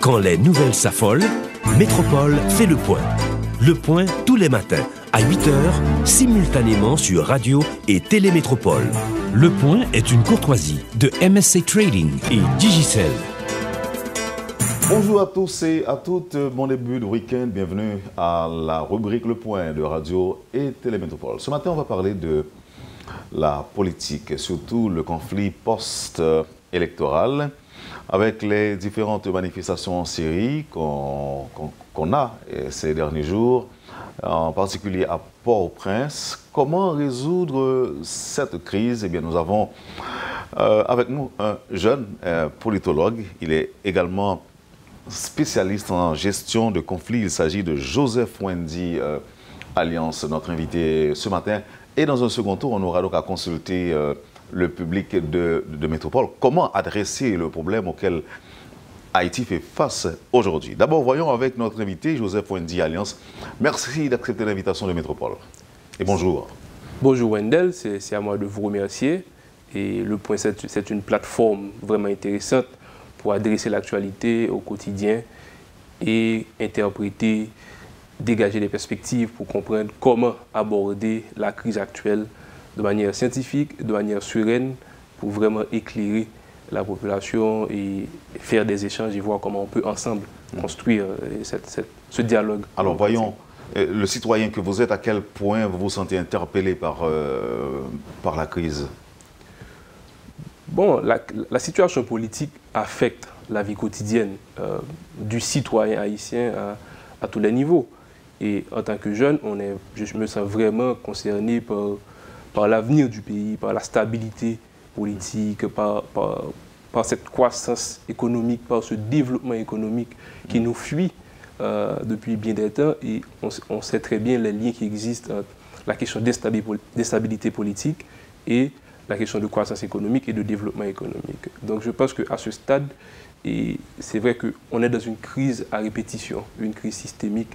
Quand les nouvelles s'affolent, Métropole fait le point. Le point tous les matins à 8h, simultanément sur Radio et Télémétropole. Le point est une courtoisie de MSC Trading et Digicel. Bonjour à tous et à toutes, bon début de week-end, bienvenue à la rubrique Le Point de Radio et Télémétropole. Ce matin, on va parler de la politique, surtout le conflit post-électoral, avec les différentes manifestations en série qu'on a ces derniers jours, en particulier à Port-au-Prince. Comment résoudre cette crise? Eh bien, nous avons avec nous un jeune politologue. Il est également spécialiste en gestion de conflits. Il s'agit de Joseph Wendy Alliance, notre invité ce matin. Et dans un second tour, on aura donc à consulter le public de Métropole. Comment adresser le problème auquel Haïti fait face aujourd'hui? D'abord, voyons avec notre invité, Joseph Wendy Alliance. Merci d'accepter l'invitation de Métropole. Et bonjour. Bonjour Wendell, c'est à moi de vous remercier. Et le point, c'est une plateforme vraiment intéressante pour adresser l'actualité au quotidien et interpréter, dégager des perspectives pour comprendre comment aborder la crise actuelle de manière scientifique, de manière sereine, pour vraiment éclairer la population et faire des échanges et voir comment on peut ensemble construire ce dialogue. Alors voyons, le citoyen que vous êtes, à quel point vous vous sentez interpellé par la crise? Bon, la situation politique affecte la vie quotidienne du citoyen haïtien à tous les niveaux. Et en tant que jeune, je me sens vraiment concerné par l'avenir du pays, par la stabilité politique, par cette croissance économique, par ce développement économique qui nous fuit depuis bien des temps. Et on sait très bien les liens qui existent entre la question d'instabilité politique et la question de croissance économique et de développement économique. Donc je pense qu'à ce stade, c'est vrai qu'on est dans une crise à répétition, une crise systémique.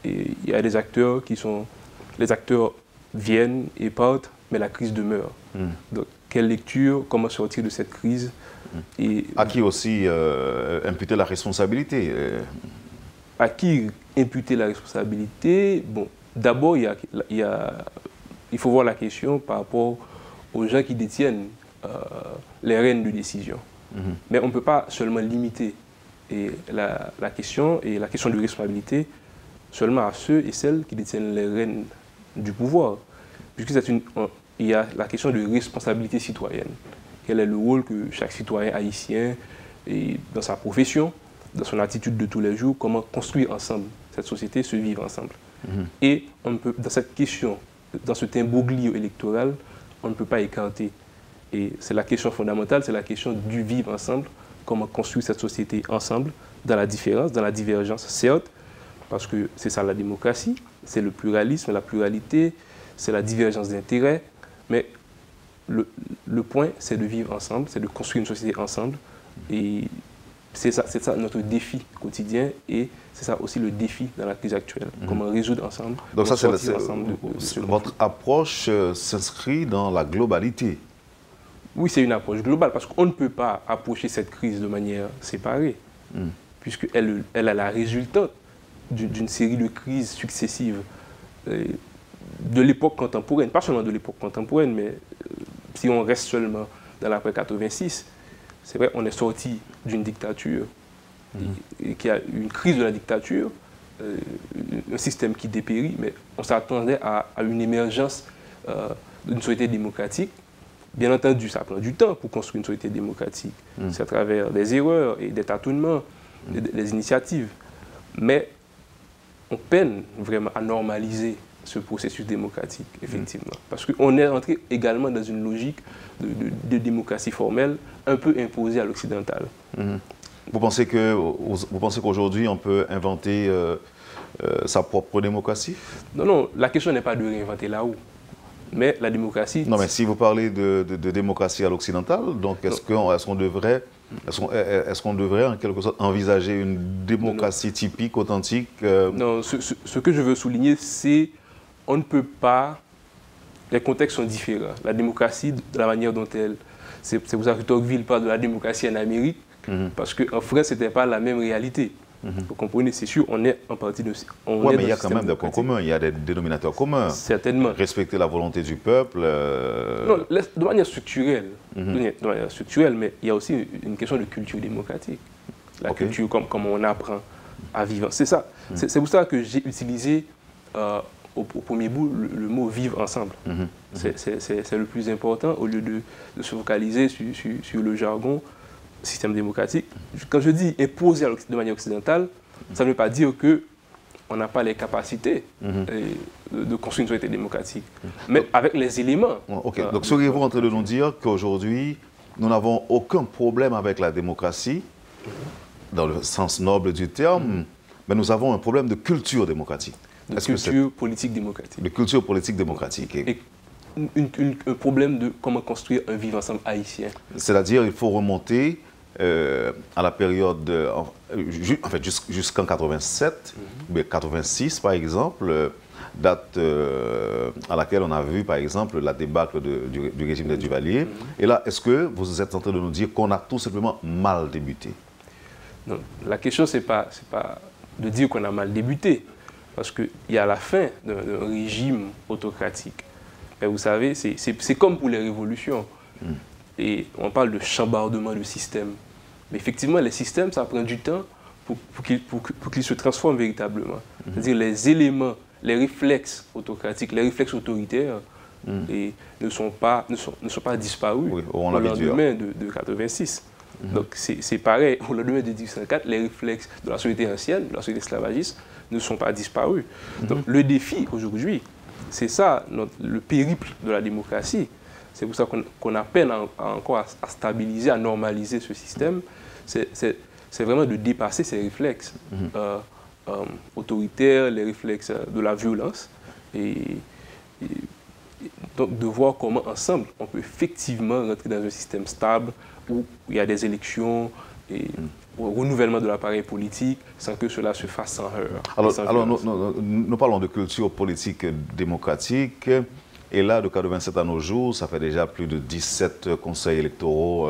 Et il y a des acteurs les acteurs viennent et partent, mais la crise demeure. Donc quelle lecture, comment sortir de cette crise? À qui aussi imputer la responsabilité? À qui imputer la responsabilité? Bon, d'abord, il faut voir la question par rapport aux gens qui détiennent les rênes de décision. Mais on ne peut pas seulement limiter la question de responsabilité seulement à ceux et celles qui détiennent les rênes du pouvoir. Puisque il y a la question de responsabilité citoyenne. Quel est le rôle que chaque citoyen haïtien, dans sa profession, dans son attitude de tous les jours, comment construire ensemble cette société, se vivre ensemble. Et on peut, dans cette question, dans ce imbroglio électoral, on ne peut pas écarter. Et c'est la question fondamentale, c'est la question du vivre ensemble, comment construire cette société ensemble, dans la différence, dans la divergence, certes, parce que c'est ça la démocratie, c'est le pluralisme, la pluralité, c'est la divergence d'intérêts, mais le point, c'est de vivre ensemble, c'est de construire une société ensemble, et c'est ça notre défi quotidien, et c'est ça aussi le défi dans la crise actuelle, comment résoudre ensemble. Donc ça, votre approche s'inscrit dans la globalité. Oui, c'est une approche globale, parce qu'on ne peut pas approcher cette crise de manière séparée, puisqu'elle a la résultante d'une série de crises successives de l'époque contemporaine, pas seulement de l'époque contemporaine, mais si on reste seulement dans l'après 86, c'est vrai, on est sorti d'une dictature, et qu'il y a une crise de la dictature, un système qui dépérit, mais on s'attendait à une émergence d'une société démocratique. Bien entendu, ça prend du temps pour construire une société démocratique. C'est à travers des erreurs et des tâtonnements, des initiatives. Mais on peine vraiment à normaliser ce processus démocratique, effectivement. Parce qu'on est entré également dans une logique de démocratie formelle un peu imposée à l'occidental. Vous pensez qu'aujourd'hui, on peut inventer sa propre démocratie? Non, la question n'est pas de réinventer là-haut. Mais la démocratie... Non, mais si vous parlez de démocratie à l'occidental, donc est-ce qu'on devrait en quelque sorte envisager une démocratie typique, authentique? Non, ce que je veux souligner, c'est qu'on ne peut pas... Les contextes sont différents. La démocratie, de la manière dont elle... C'est pour ça que Tocqueville parle de la démocratie en Amérique. Parce qu'en France, ce n'était pas la même réalité. Vous comprenez, c'est sûr, on est en partie de... Oui, mais il y a quand même des points communs, il y a des dénominateurs communs. Certainement. Respecter la volonté du peuple. Non, de manière structurelle, mais il y a aussi une question de culture démocratique. La culture, comme on apprend à vivre. C'est ça. C'est pour ça que j'ai utilisé au premier bout le mot « vivre ensemble ». C'est le plus important au lieu de se focaliser sur le jargon système démocratique. Quand je dis imposer de manière occidentale, ça ne veut pas dire qu'on n'a pas les capacités de construire une société démocratique, mais avec les éléments. Donc, seriez-vous en train de nous dire qu'aujourd'hui, nous n'avons aucun problème avec la démocratie, dans le sens noble du terme, mais nous avons un problème de culture démocratique. De culture politique démocratique. De culture politique démocratique. Et un problème de comment construire un vivre ensemble haïtien. C'est-à-dire qu'il faut remonter à la période, en fait, jusqu'en 87, mais 86 par exemple, date à laquelle on a vu par exemple la débâcle du régime des Duvalier. Et là, est-ce que vous êtes en train de nous dire qu'on a tout simplement mal débuté? Non, la question, ce n'est pas de dire qu'on a mal débuté, parce qu'il y a la fin d'un régime autocratique. Et vous savez, c'est comme pour les révolutions. Et on parle de chambardement de système. Mais effectivement, les systèmes, ça prend du temps pour qu'ils se transforment véritablement. C'est-à-dire les éléments, les réflexes autocratiques, les réflexes autoritaires ne sont pas disparus au lendemain de 86. Donc c'est pareil, au lendemain de 1804, les réflexes de la société ancienne, de la société esclavagiste, ne sont pas disparus. Donc le défi aujourd'hui, c'est ça, le périple de la démocratie. C'est pour ça qu'on a peine encore à stabiliser, à normaliser ce système. C'est vraiment de dépasser ces réflexes autoritaires, les réflexes de la violence, et donc de voir comment ensemble on peut effectivement rentrer dans un système stable où il y a des élections et au renouvellement de l'appareil politique sans que cela se fasse sans heurts. Alors nous parlons de culture politique démocratique. Et là, de 87 à nos jours, ça fait déjà plus de 17 conseils électoraux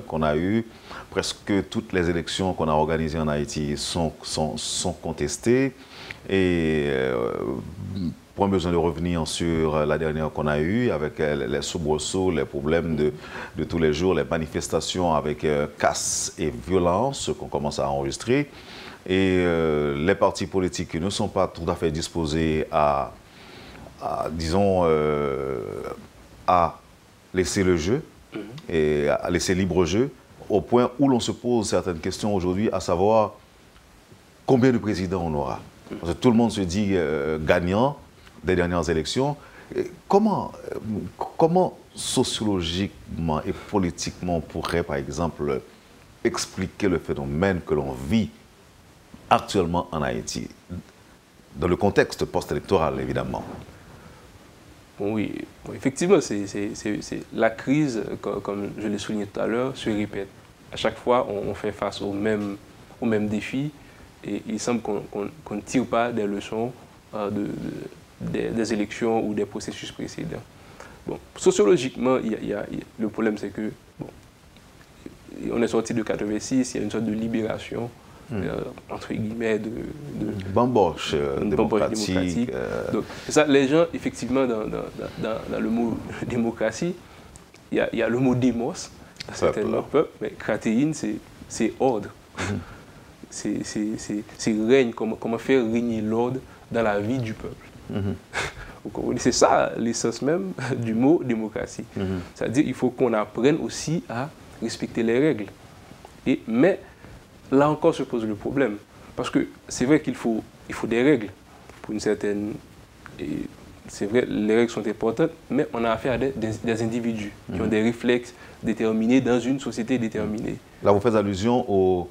qu'on a eus. Presque toutes les élections qu'on a organisées en Haïti sont contestées. Et point besoin de revenir sur la dernière qu'on a eue, avec les soubresauts, les problèmes de tous les jours, les manifestations avec casse et violence qu'on commence à enregistrer. Et les partis politiques qui ne sont pas tout à fait disposés à laisser le jeu et à laisser libre jeu, au point où l'on se pose certaines questions aujourd'hui, à savoir combien de présidents on aura. Parce que tout le monde se dit gagnant des dernières élections. Et comment sociologiquement et politiquement on pourrait, par exemple, expliquer le phénomène que l'on vit actuellement en Haïti, dans le contexte post-électoral, évidemment? Bon, oui, bon, effectivement, la crise, comme je l'ai souligné tout à l'heure, se répète. À chaque fois, on fait face au même défi, et il semble qu'on ne tire pas des leçons des élections ou des processus précédents. Bon, sociologiquement, le problème, c'est que on est sorti de 86, il y a une sorte de libération, entre guillemets, de bamboche démocratique. Donc, ça, les gens, effectivement, dans le mot démocratie, il y a le mot démos, certainement peuple, mais cratéine, c'est ordre. C'est règne, comment faire régner l'ordre dans la vie du peuple. C'est ça l'essence même du mot démocratie. C'est-à-dire qu'il faut qu'on apprenne aussi à respecter les règles. Mais là encore se pose le problème. Parce que c'est vrai qu'il faut des règles pour une certaine... C'est vrai, les règles sont importantes, mais on a affaire à des individus qui ont des réflexes déterminés dans une société déterminée. Là, vous faites allusion au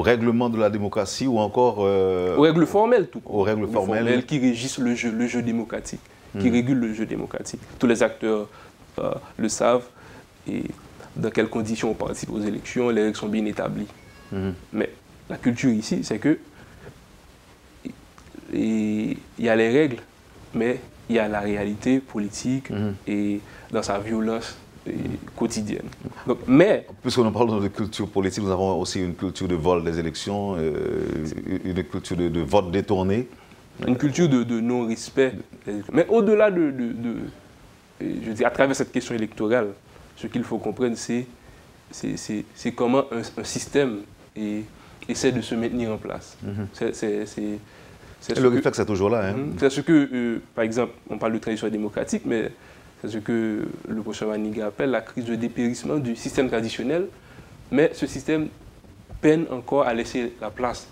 règlement de la démocratie ou encore... Aux règles formelles, tout court. Aux règles formelles qui régissent le jeu démocratique, qui régulent le jeu démocratique. Tous les acteurs le savent et dans quelles conditions on participe aux élections, les règles sont bien établies. Mais la culture ici, c'est que il y a les règles, mais il y a la réalité politique et dans sa violence quotidienne. Donc, mais... Puisqu'on parle de culture politique, nous avons aussi une culture de vol des élections, une culture de vote détourné. Une culture de non-respect. Mais au-delà je dis, à travers cette question électorale, ce qu'il faut comprendre, c'est comment un système essaie de se maintenir en place. Le réflexe est toujours là. Hein? C'est ce que, par exemple, on parle de transition démocratique, mais c'est ce que le professeur Maniga appelle la crise de dépérissement du système traditionnel. Mais ce système peine encore à laisser la place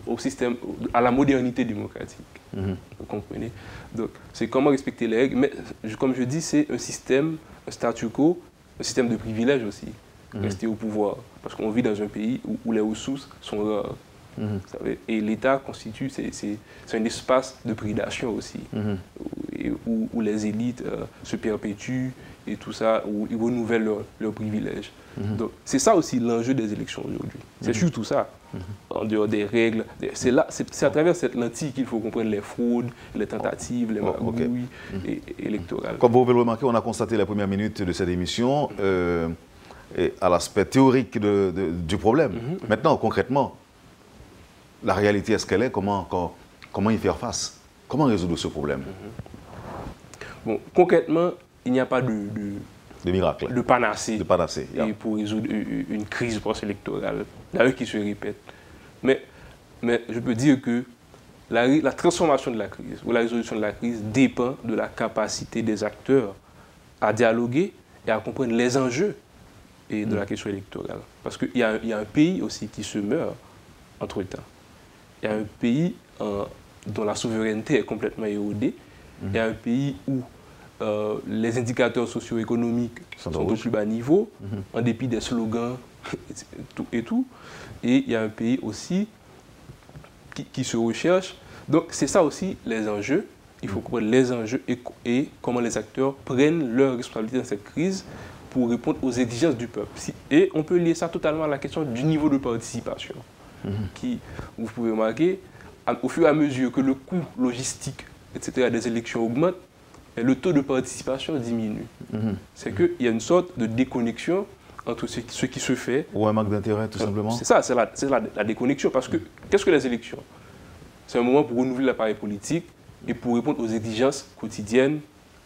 au système, à la modernité démocratique. Vous comprenez? Donc, c'est comment respecter les règles. Mais, comme je dis, c'est un système, un statu quo, un système de privilèges aussi. Rester au pouvoir. Parce qu'on vit dans un pays où les ressources sont rares. Vous savez, et l'État constitue, c'est un espace de prédation aussi, où les élites se perpétuent et tout ça, où ils renouvellent leurs privilèges. Donc c'est ça aussi l'enjeu des élections aujourd'hui. C'est surtout ça, en dehors des règles. C'est à travers cette lentille qu'il faut comprendre les fraudes, les tentatives, les magouilles électorales. Comme vous pouvez le remarquer, on a constaté les premières minutes de cette émission à l'aspect théorique du problème. Maintenant, concrètement, la réalité, est-ce qu'elle est? Comment y faire face? Comment résoudre ce problème? Bon, concrètement, il n'y a pas de miracle, de panacée, yeah. Pour résoudre une crise post-électorale, d'ailleurs qui se répète. Mais je peux dire que la transformation de la crise ou la résolution de la crise dépend de la capacité des acteurs à dialoguer et à comprendre les enjeux de la question électorale. Parce qu'il y a un pays aussi qui se meurt entre-temps. Il y a un pays dont la souveraineté est complètement érodée. Il y a un pays où les indicateurs socio-économiques sont au plus bas niveau, en dépit des slogans et tout. Et il y a un pays aussi qui se recherche. Donc c'est ça aussi les enjeux. Il faut comprendre les enjeux et comment les acteurs prennent leur responsabilité dans cette crise pour répondre aux exigences du peuple. Et on peut lier ça totalement à la question du niveau de participation. Qui, vous pouvez remarquer, au fur et à mesure que le coût logistique, etc., des élections augmente, le taux de participation diminue. C'est qu'il y a une sorte de déconnexion entre ce qui se fait... Ou un manque d'intérêt, tout simplement. C'est ça, c'est la déconnexion. Parce que, qu'est-ce que les élections? C'est un moment pour renouveler l'appareil politique et pour répondre aux exigences quotidiennes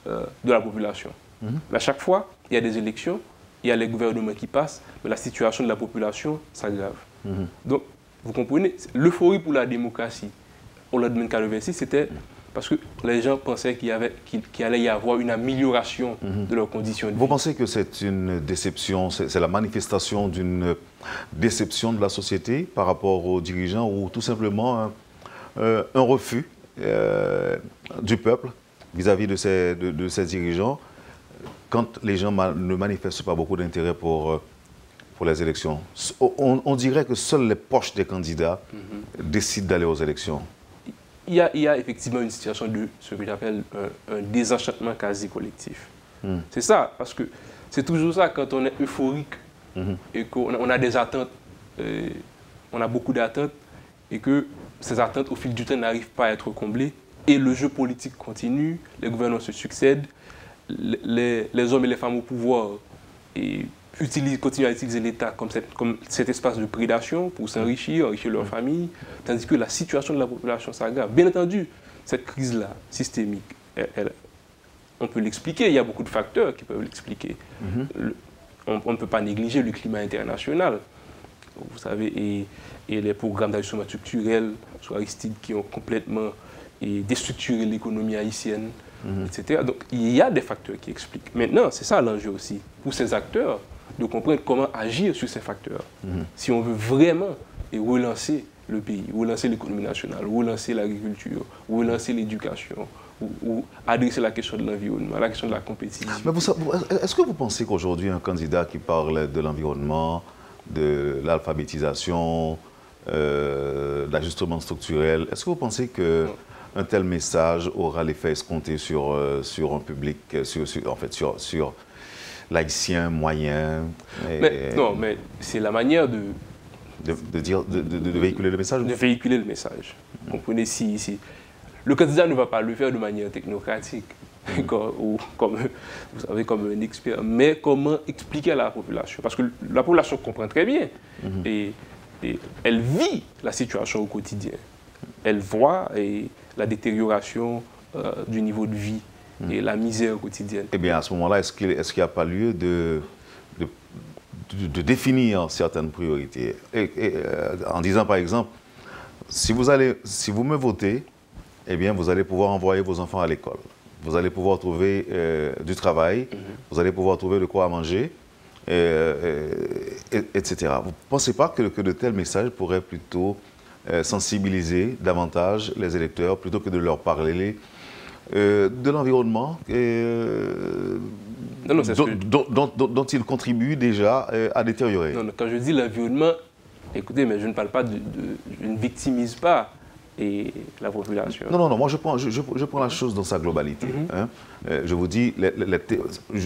de la population. Mais à chaque fois, il y a des élections, il y a les gouvernements qui passent, mais la situation de la population s'aggrave. Donc, vous comprenez, l'euphorie pour la démocratie au lendemain de 86, c'était parce que les gens pensaient qu'il allait y avoir une amélioration de leurs conditions de vie. Vous pensez que c'est une déception, c'est la manifestation d'une déception de la société par rapport aux dirigeants ou tout simplement un refus du peuple vis-à-vis de ces dirigeants quand les gens ne manifestent pas beaucoup d'intérêt pour les élections? On dirait que seules les poches des candidats décident d'aller aux élections. Il y a effectivement une situation de ce que j'appelle un désenchantement quasi collectif. C'est ça, parce que c'est toujours ça quand on est euphorique et qu'on a des attentes, on a beaucoup d'attentes et que ces attentes au fil du temps n'arrivent pas à être comblées et le jeu politique continue, les gouvernements se succèdent, les hommes et les femmes au pouvoir continuent à utiliser l'État comme cet espace de prédation pour s'enrichir, enrichir leur famille, tandis que la situation de la population s'aggrave. Bien entendu, cette crise-là, systémique, on peut l'expliquer, il y a beaucoup de facteurs qui peuvent l'expliquer. On ne peut pas négliger le climat international, vous savez, et les programmes d'ajustement structurel sous Aristide qui ont complètement déstructuré l'économie haïtienne, etc. Donc il y a des facteurs qui expliquent. Maintenant, c'est ça l'enjeu aussi, pour ces acteurs, de comprendre comment agir sur ces facteurs. Si on veut vraiment relancer le pays, relancer l'économie nationale, relancer l'agriculture, relancer l'éducation, ou adresser la question de l'environnement, la question de la compétitivité. Est-ce que vous pensez qu'aujourd'hui, un candidat qui parle de l'environnement, de l'alphabétisation, de l'ajustement structurel, est-ce que vous pensez qu'un tel message aura l'effet escompté sur un public, sur l'haïtien moyen? Non, mais c'est la manière de véhiculer le message? De véhiculer le message. Vous comprenez, si le candidat ne va pas le faire de manière technocratique. comme, vous savez, comme un expert, mais comment expliquer à la population? Parce que la population comprend très bien et elle vit la situation au quotidien. Elle voit la détérioration du niveau de vie et la misère quotidienne. Eh bien, à ce moment-là, est-ce qu'il n'y a pas lieu de définir certaines priorités en disant, par exemple, si vous me votez, eh bien, vous allez pouvoir envoyer vos enfants à l'école. Vous allez pouvoir trouver du travail, vous allez pouvoir trouver de quoi manger, etc. Vous ne pensez pas que de tels messages pourraient plutôt sensibiliser davantage les électeurs plutôt que de leur parler de l'environnement dont ils contribuent déjà à détériorer? Non, quand je dis l'environnement, écoutez, mais je ne parle pas je ne victimise pas la population. Non, moi je prends la chose dans sa globalité. Je vous dis,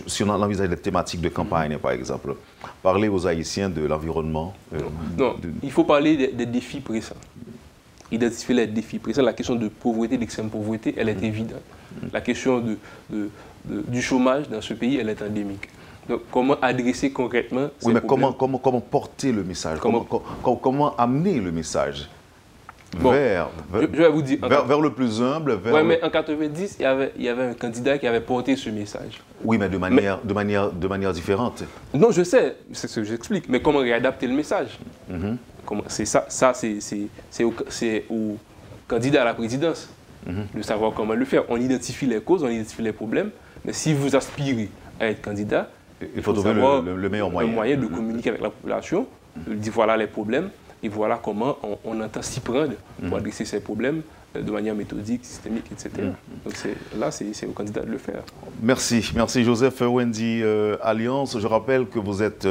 si on envisage les thématiques de campagne, par exemple, parler aux Haïtiens de l'environnement. Il faut parler des défis pressants. Identifier les défis pressants. La question de pauvreté, d'extrême pauvreté, elle est évidente. La question du chômage dans ce pays, elle est endémique. Donc, comment adresser concrètement ces problèmes? Comment porter le message? Comment amener le message vers le plus humble? Oui, mais en 90, il y avait un candidat qui avait porté ce message. Oui, mais de manière différente. Non, je sais, c'est ce que j'explique. Mais comment réadapter le message? C'est ça, c'est au candidat à la présidence de savoir comment le faire. On identifie les causes, on identifie les problèmes, mais si vous aspirez à être candidat, il faut trouver le meilleur moyen. Un moyen de communiquer avec la population, de dire voilà les problèmes et voilà comment on entend s'y prendre pour adresser ces problèmes de manière méthodique, systémique, etc. Donc c'est au candidat de le faire. Merci Joseph Wendy Alliance. Je rappelle que vous êtes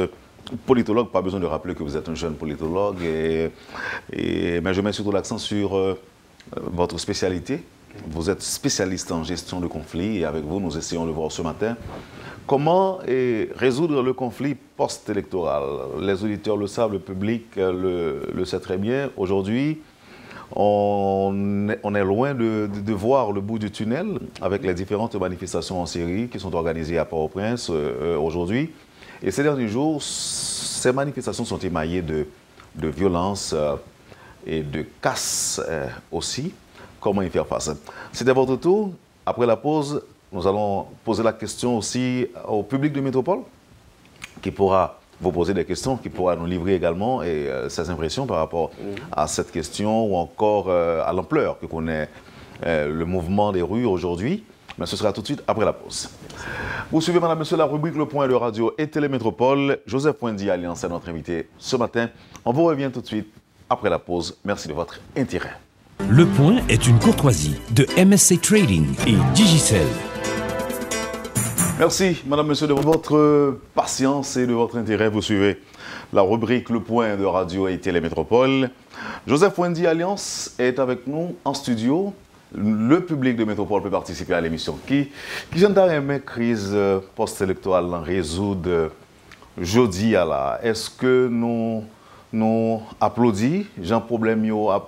politologue, pas besoin de rappeler que vous êtes un jeune politologue, mais je mets surtout l'accent sur votre spécialité. Vous êtes spécialiste en gestion de conflits et avec vous, nous essayons de voir ce matin comment résoudre le conflit post-électoral. Les auditeurs le savent, le public le sait très bien. Aujourd'hui, on est loin de voir le bout du tunnel avec les différentes manifestations en série qui sont organisées à Port-au-Prince aujourd'hui. Et ces derniers jours, ces manifestations sont émaillées de violence et de casse aussi. Comment y faire face? C'était votre tour. Après la pause, nous allons poser la question aussi au public de Métropole, qui pourra vous poser des questions, qui pourra nous livrer également ses impressions par rapport à cette question ou encore à l'ampleur que connaît le mouvement des rues aujourd'hui. Mais ce sera tout de suite après la pause. Vous suivez, madame, monsieur, la rubrique Le Point de Radio et Télémétropole. Joseph Wendy Alliance est notre invité ce matin. On vous revient tout de suite après la pause. Merci de votre intérêt. Le Point est une courtoisie de MSC Trading et Digicel. Merci, madame, monsieur, de votre patience et de votre intérêt. Vous suivez la rubrique Le Point de Radio et Télémétropole. Joseph Wendy Alliance est avec nous en studio. Le public de Métropole peut participer à l'émission. Qui vient d'arriver crise post-électorale résoudre jeudi à la. Est-ce que nous applaudissons Jean Problème yo a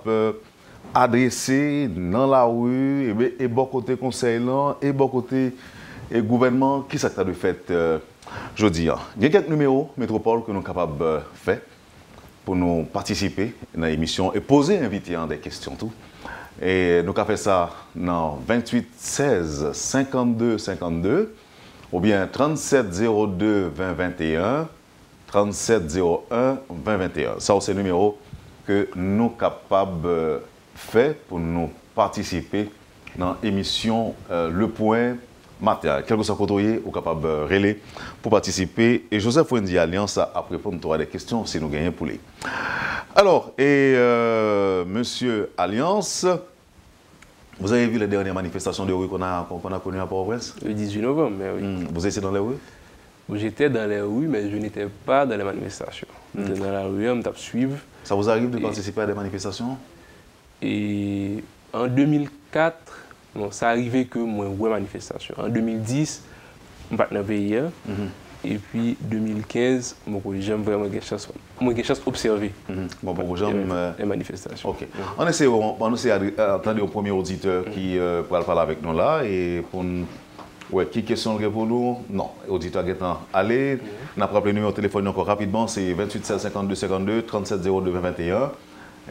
adressé dans la rue et bon côté conseil là et bon côté gouvernement qui ça de fait jeudi. Il y a quelques numéros Métropole que nous sommes capables de faire pour nous participer dans l'émission et poser inviter des questions tout. Et nous avons fait ça dans 28 16 52 52 ou bien 37 02 20 21 37 01 20 21. Ça, c'est le numéro que nous sommes capables de faire pour nous participer dans l'émission Le Point matin. Quel que soit le côté, vous êtes capable de relayer pour participer. Et Joseph Wendy Alliance a répondre à des questions si nous gagnons pour lui. Alors, monsieur Alliance, vous avez vu les dernières manifestations de rue qu'on a connues à Port-au-Prince? Le 18 novembre, mais oui. Vous étiez dans les rues? J'étais dans les rues, mais je n'étais pas dans les manifestations. J'étais dans la rue, on me suivre. Ça vous arrive de participer à des manifestations? Et en 2004, bon, ça arrivait que moi, ouais, manifestation. En 2010, je suis dans le pays. Et puis 2015, j'aime vraiment quelque chose observer. Bon, j'aime les manifestations. Ok. On essaie d'entendre au premier auditeur qui parle avec nous là et pour Oui, qui question pour nous? Non, auditeur Guetan, allez, on a rappelé le numéro de téléphone encore rapidement, c'est 28 16 52 52, 37 02 2021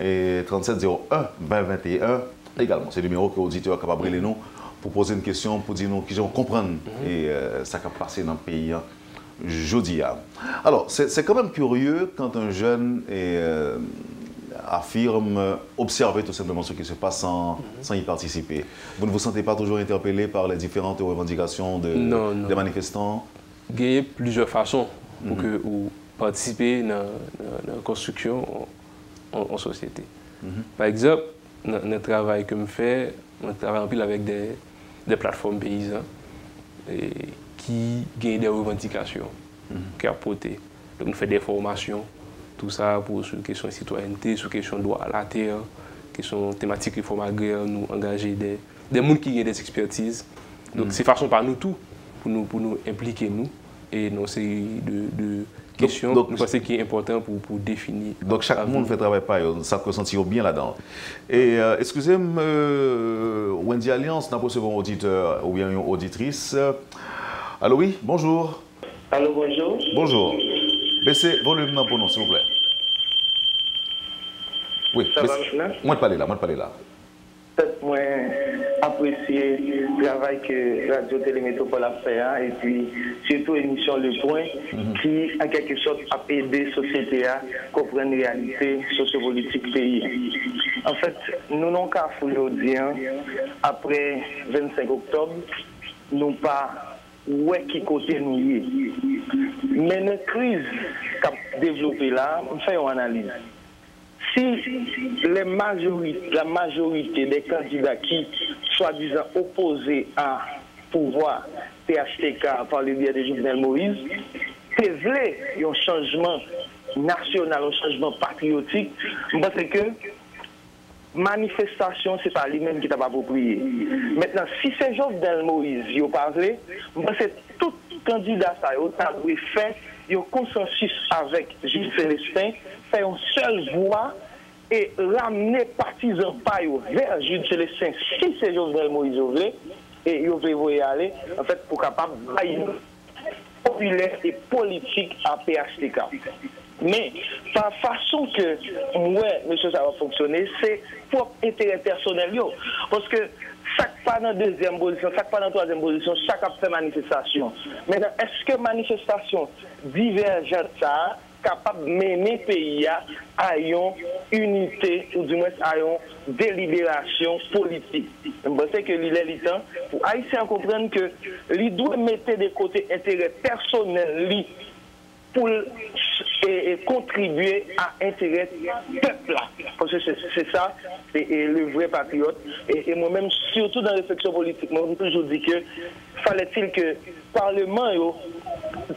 et 37 01 2021 également. C'est le numéro que l'auditeur est capable de nous pour poser une question, pour dire nous qui ont comprendre et ça qui a passé dans le pays jeudi. Alors, c'est quand même curieux quand un jeune affirme observer tout simplement ce qui se passe sans y participer. Vous ne vous sentez pas toujours interpellé par les différentes revendications des manifestants? Il y a plusieurs façons pour que vous participer dans la construction en société. Par exemple, dans le travail que je fais, on travaille en pile avec des plateformes paysannes qui gagnent des revendications qui apportent. Donc, nous faisons des formations. Tout ça pour sur question de citoyenneté, sur question de droit à la terre, question thématique réforme agraire, nous engager des gens qui ont des expertises. Donc c'est façon par nous tout pour nous impliquer nous et non c'est de questions nous pensons qui est important pour définir. Donc chaque monde fait travail par eux, ça peut sentir bien là-dedans. Et excusez-moi, Wendy Alliance, n'a pas reçu un auditeur ou bien une auditrice. Allô oui, bonjour. Allô, bonjour. Bonjour. Baissez volume pour nous, s'il vous plaît. Oui, ça va maintenant? Moi de parler là. Peut-être moi apprécier le travail que Radio Télémétropole a fait et puis surtout l'émission Le Point qui en quelque sorte a aidé la société à comprendre la réalité sociopolitique du pays. En fait, nous n'avons qu'à aujourd'hui, après 25 octobre, nous pas où est qui côté nous y est. Mais notre crise qu'a développée là, on fait une analyse. Si la majorité des candidats qui, soi-disant, opposés à pouvoir PHTK par le biais de Jovenel Moïse, voulaient un changement national, un changement patriotique, parce que manifestation, ce n'est pas lui-même qui t'a pas approprié. Maintenant, si c'est Jovenel Moïse qui a parlé, c'est tout candidat ça a fait un consensus avec Gilles Célestin, fait une seule voix et ramener partisans vers Gilles Célestin si c'est Jovenel Moïse et il veut y aller, en fait, pour capable populaire et politique à PHTK. Mais par façon que moi, monsieur, ça va fonctionner, c'est pour intérêt personnel. Parce que chaque pas dans la deuxième position, chaque pas dans la troisième position, chaque a fait manifestation. Maintenant, est-ce que manifestation divergente ça capable de mener le pays à une unité ou du moins à une délibération politique? Je pense que l'il est temps pour Haïtiens comprendre que l'il doit mettre de côté intérêt personnel pour contribuer à l'intérêt du peuple. Parce que c'est ça, c'est le vrai patriote. Et moi-même, surtout dans la réflexion politique, moi, j'ai toujours dit que fallait-il que le Parlement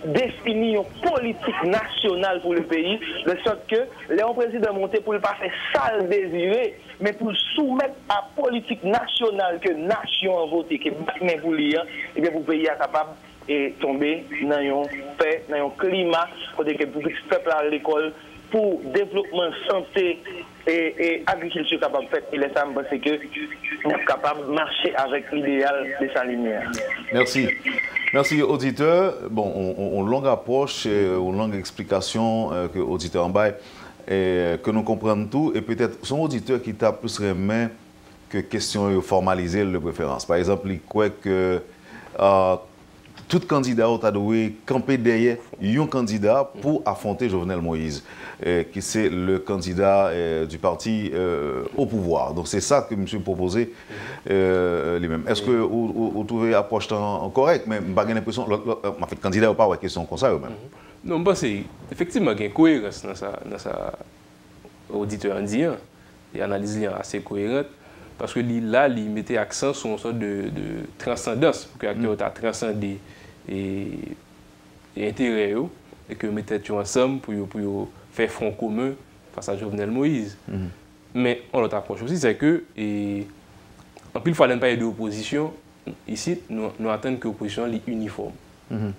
définisse une politique nationale pour le pays, de sorte que les présidents montés pour ne pas faire ça le désirer, mais pour soumettre à la politique nationale que la nation a voté, que le pour lire, et bien pour le pays est capable et tomber dans une paix, dans un climat pour que le peuple à l'école, pour développement, santé et agriculture capable de faire, il est temps parce que nous sommes capables de marcher avec l'idéal de sa lumière. Merci. Merci, auditeur. Bon, on longue approche, une longue explication que l'auditeur en bas, que nous comprenons tout, et peut-être son auditeur qui t'a plus remis que question formaliser le préférence. Par exemple, il croit que tout candidat a dû camper derrière un candidat pour affronter Jovenel Moïse, qui c'est le candidat du parti au pouvoir. Donc c'est ça que je me suis proposé lui-même. Est-ce que vous trouvez l'approche correcte? Mais je n'ai pas l'impression que le candidat n'a pas de question comme ça eux-mêmes. Non, bah c'est effectivement il y a une cohérence dans sa auditeur indien et analyse assez cohérente. Parce que là, il mettait accent sur une sorte de transcendance, pour que l'acteur a transcendé et intérêt, et que mettait ensemble pour faire front commun face à Jovenel Moïse. Mais on l'autre approche aussi, c'est que, en plus, il faut pas de opposition, ici, nous attendons que l'opposition soit uniforme.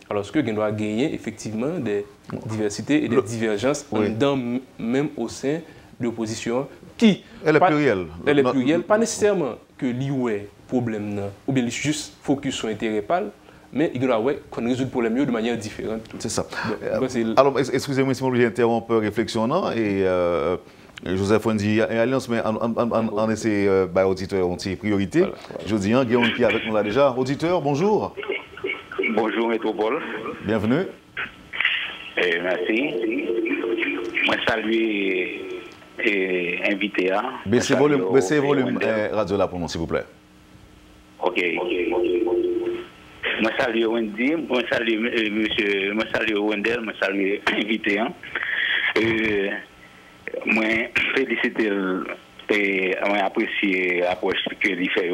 Alors, ce que nous doit gagner, effectivement, des diversités et des divergences, même au sein de l'opposition, qui... Elle est plurielle. Elle est plurielle, pas nécessairement que l'IOE problème, ou bien juste focus sur l'intérêt pâle, mais il doit qu'on résout le problème de manière différente. C'est ça. Donc, alors, excusez-moi si je interromps réflexion, non? Et Joseph Wendy Alliance, mais on essaie auditeur, on tire priorité. Voilà. Je dis, Guillaume qui est avec nous là déjà. Auditeur, bonjour. Bonjour, Métropole. Bienvenue. Merci. Moi, saluer invité. Baissez volume radio là pour nous, s'il vous plaît. Ok. Moi, salue Wendy, moi, salue monsieur, moi, salue Wendell, moi, salue invité. Moi, féliciter et apprécier l'approche que il fait.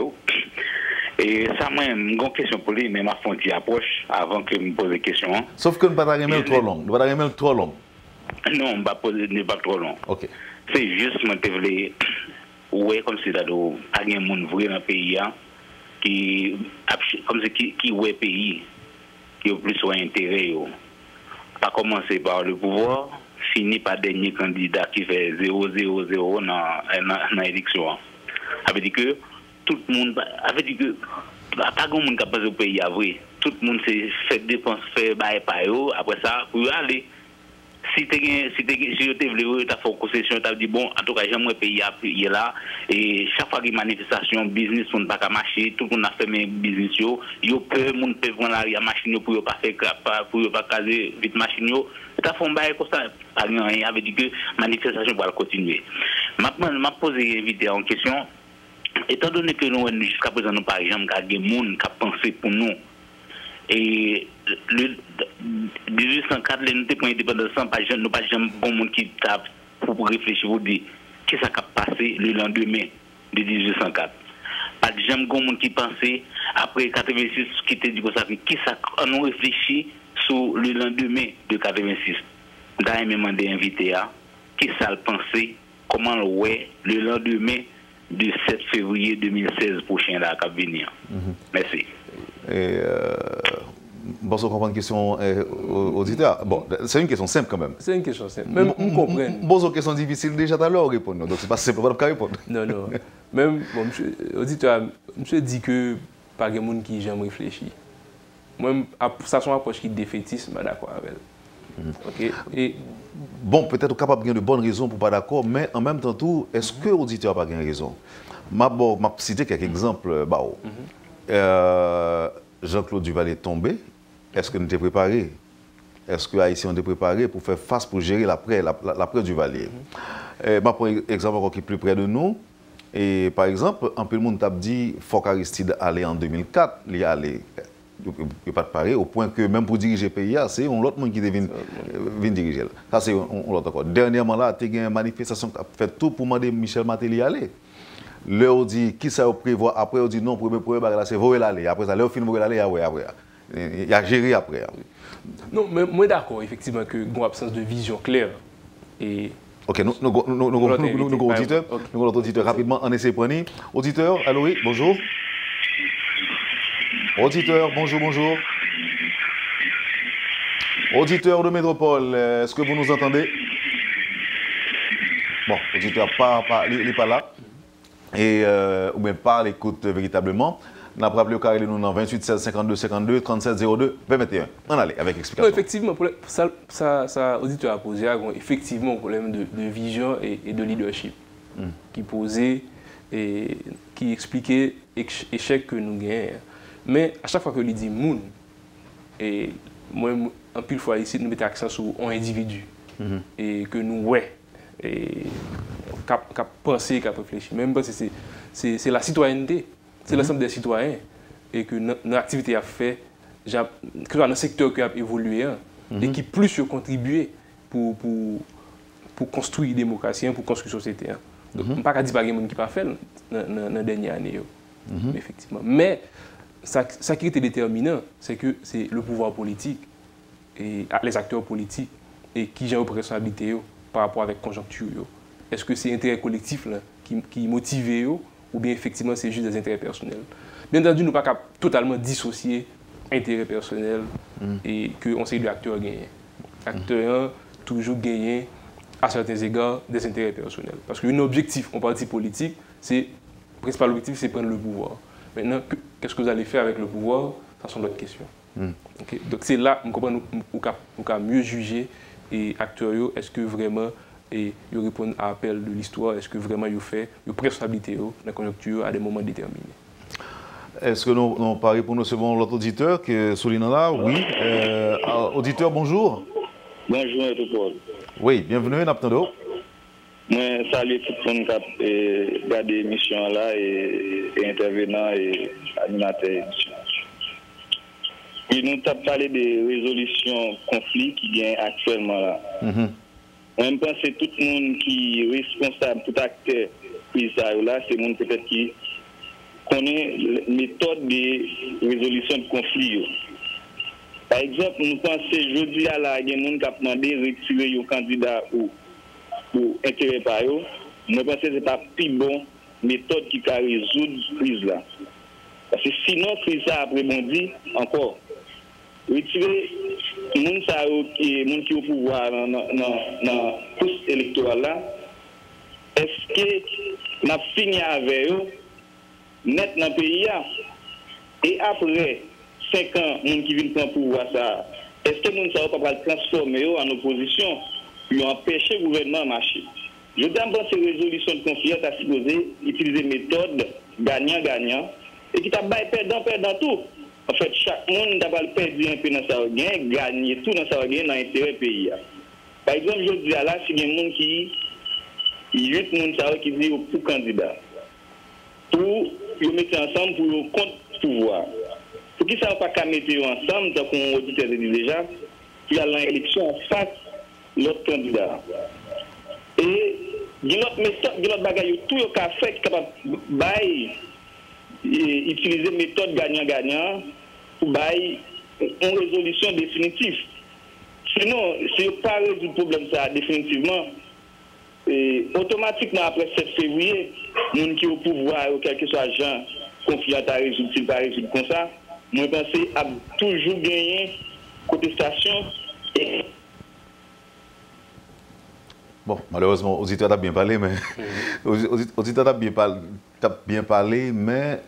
Et ça, moi, une question pour lui, mais ma fonte approche avant que je me pose des questions. Sauf que nous ne pas trop long. Nous pas trop long. Non, on ne va pas trop long. Ok. C'est juste que je voulais, ouais, comme si il y a des gens vrai dans le pays qui, comme qui ouais pays, qui ont plus intérêt. Pas commencer par le pouvoir, finir par dernier candidat qui fait 0,0,0 dans l'élection. Ça veut dire que tout le monde, ça veut dire que pas grand monde qui a passé au pays à vrai. Tout le monde s'est fait dépenser, fait bail par eux. Après ça, pour aller. Si tu voulu faire une concession, tu as dit bon, en tout cas, j'aimerais payer là. Et chaque fois qu'il y a une manifestation, business, on ne peut pas marcher, tout le monde a fait mes business. Yo peut, monde peut prendre la machine pour ne pas faire, pour ne pas caser vite machine. Tu as fait un bail comme ça, rien avait dit que la manifestation va continuer. Maintenant, je vais poser invité en question. Étant donné que nous, jusqu'à présent, nous, par exemple, il y a des gens qui ont pensé pour nous. Et le 1804, nous avons pris l'indépendance, nous n'avons pas jamais bon monde qui tape pour réfléchir, pour dire qu'est-ce qui a passé le lendemain de 1804. Pas de jamais bon monde qui pensait, après 86, qui te dit que ça, qui ça, on réfléchit sur le lendemain de 86. Nous avons même demandé invité à qui ça le pensait, comment le lendemain du 7 février 2016 prochain là, qui va venir. Merci. Et bon, on comprend une question auditeur. Bon, c'est une question simple quand même. C'est une question simple. Même on comprend. Bon, une question difficile déjà tout à l'heure répondre. Donc c'est pas simple pour répondre. Non, non. Même bon, monsieur auditeur, monsieur dit que pas de monde qui j'aime réfléchir. Moi, ça son approche qui défaitiste, je suis d'accord avec elle. Ok. Et bon, peut-être capable de bien de bonnes raisons pour pas d'accord, mais en même temps tout, est-ce que l'auditeur n'a pas bien raison? M'a cité quelques exemples. Jean-Claude Duval est tombé. Est-ce que nous étions préparés? Est-ce que Haïtiens ont été préparés pour faire face, pour gérer l'après Duvalier? Je prends un exemple encore qui est plus près de nous. Et par exemple, un peu le monde t'a dit faut qu'Aristide allait en 2004, il y allait. Il n'est pas préparé au point que même pour diriger le pays, c'est un autre monde qui vient diriger. Ça, c'est un autre encore. Dernièrement, là, il y a une manifestation qui a fait tout pour demander Michel Martelly aller. Là, on dit qui ça prévoit. Après, on dit non, premier c'est voler l'aller. Après ça, là, on finit voler l'aller. Après, il y a géré après. Non, mais moi, d'accord, effectivement, qu'il y a une absence de vision claire. Et ok, nous auditeur rapidement, on essaie de prendre. Auditeur, allô, oui, bonjour. Auditeur, bonjour. Auditeur de Métropole, est-ce que vous nous entendez? Bon, auditeur, il n'est pas là. Et, ou bien pas l'écoute véritablement. On a rappelé au carré de nous dans 28 16 52 52 37 02 21. On allait avec explication. Non, effectivement, ça auditeur a posé effectivement un problème de vision et de leadership qui posait et qui expliquait l'échec que nous gagnons. Mais à chaque fois que l'on dit moun, et moi, un pile fois ici, nous mettons l'accent sur un individu et que nous, et qu'à penser, qu'à réfléchir. Même parce que c'est la citoyenneté, c'est l'ensemble des citoyens et que notre activité a fait, que ce soit dans le secteur qui a évolué et qui plus contribué pour construire la démocratie, pour construire la société. Donc, on ne peut pas dire qu'il y a des gens qui n'ont pas fait dans la dernière année. Effectivement. Mais ça qui était déterminant, c'est que c'est le pouvoir politique et les acteurs politiques et qui ont une responsabilité par rapport avec la conjoncture. Est-ce que c'est l'intérêt collectif là, qui motive ou bien effectivement c'est juste des intérêts personnels? Bien entendu, nous ne pouvons pas totalement dissocier intérêt personnel et qu'on sait que l'acteur gagne. L'acteur toujours gagné à certains égards des intérêts personnels. Parce qu'un objectif en parti politique, le principal objectif, c'est prendre le pouvoir. Maintenant, qu'est-ce que vous allez faire avec le pouvoir? Ça sont d'autres questions. Okay? Donc c'est là qu'on peut mieux juger et acteurs, est-ce que vraiment ils répondent à l'appel de l'histoire, est-ce que vraiment ils fait une responsabilité dans la conjoncture à des moments déterminés. Est-ce que nous parlons pour nous selon l'autre auditeur qui est souligne là? Oui. Auditeur, bonjour. Bonjour tout le monde. Oui, bienvenue, Naptando. Moi, salut tout le monde qui a regardé l'émission là et intervenant et animateur. Et nous avons parlé des résolutions conflits qui viennent actuellement là. Je pense que tout le monde qui est responsable, tout acteur qui est là, c'est le monde peut-être qui connaît la méthode de résolution de conflits. Par exemple, nous pensons jeudi à la, il y a des gens qui ont demandé de retirer le candidat ou intérêt par eux. Nous pensons que ce n'est pas la plus bonne méthode qui peut résoudre la crise là. Parce que sinon, la crise a rebondi encore. Retirer les gens qui ont au pouvoir dans la course électorale là, est-ce que nous avons fini avec eux, net dans le pays et après 5 ans, les gens qui viennent prendre pouvoir ça, est-ce que nous ne sommes pas transformer en opposition pour empêcher le gouvernement de marcher? Je pense que ces résolutions de conflit à supposé utiliser une méthode gagnant-gagnant et qui t'a perdant tout. En fait, chaque monde a perdu un peu dans sa gain, gagner tout dans sa gain dans l'intérêt du pays. Par exemple, je dis là, si il y a des gens qui 8 personnes qui disent pour candidat, pour les mettre ensemble pour le contre pouvoir. Pour qui ça ne va pas mettre ensemble, donc on dit déjà, puis à l'élection face l'autre candidat. Et il y a notre méthode, il y a notre bagaille, tout le cas fait qui est capable d'utiliser une méthode gagnant-gagnant pour une résolution définitive. Sinon, si on ne peut pas résoudre le problème ça définitivement, automatiquement après 7 février, les gens qui ont au pouvoir, ou quel que soit agent, confiant à résoudre, s'il pas résoudre comme ça, moi je pense à toujours gagner contestation. Bon, malheureusement, l'auditeur a bien parlé, mais l'auditeur a bien parlé, mais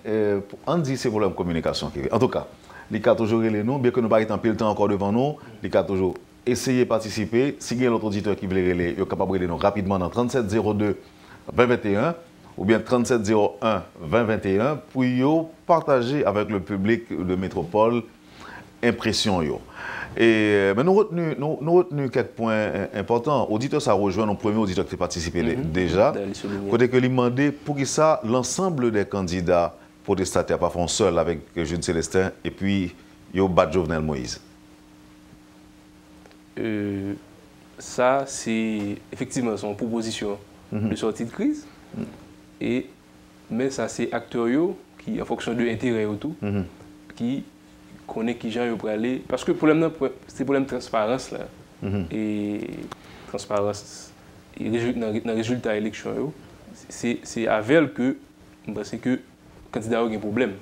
on dit c'est pour la communication. En tout cas, il a toujours les noms, bien que nous n'ayons pas le temps encore devant nous, il a toujours essayé de participer. Si il y a un autre auditeur qui veut les il est capable de les noms rapidement dans 3702 2021 ou bien 3701 2021 pour partager avec le public de Métropole impression. Mais nous retenons quelques points importants. Auditeur, ça rejoint nos premiers auditeurs qui ont participé déjà. Côté que lui demandait pour qui ça, l'ensemble des candidats protestataires pas font seul avec Jules Célestin et puis yo bat Jovenel Moïse. Ça, c'est effectivement son proposition de sortie de crise. Mais ça, c'est acteurs qui, en fonction de l'intérêt autour, qui connaît qui gens pour aller. Parce que le problème, c'est le problème de transparence. Là. Et transparence, dans le résultat de l'élection, c'est avec elle que je pense que le candidat a un problème.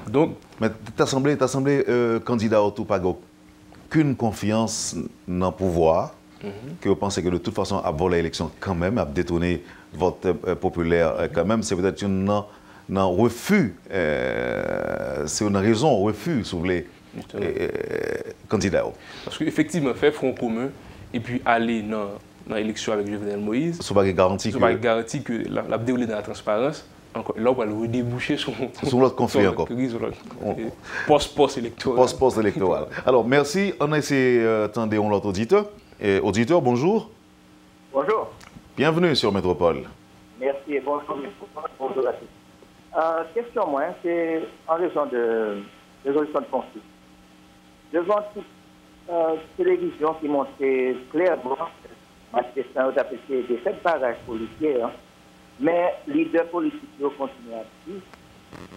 Donc, mais tu as semblé candidat autour pas aucune confiance dans le pouvoir, que vous pensez que de toute façon, à voler l'élection quand même, à détourner vote populaire quand même, c'est peut-être un refus, c'est une raison, refus, si vous voulez, candidat. Parce qu'effectivement, faire front commun et puis aller dans l'élection avec Jovenel Moïse, ce n'est pas garanti que la déroulée dans la transparence, encore, là, on va le redéboucher sur l'autre conflit encore. Post-électoral. Post-électoral. Alors, merci. On a essayé d'entendre l'autre auditeur. Auditeur, bonjour. Bonjour. Bienvenue sur Métropole. Merci et bonjour à tous. Question moi, c'est en raison de résolution de conflit. Devant toute télévision qui montrait clairement manifestants ont apprécié des faits de barrage policiers, mais les leaders politiques continuent à dire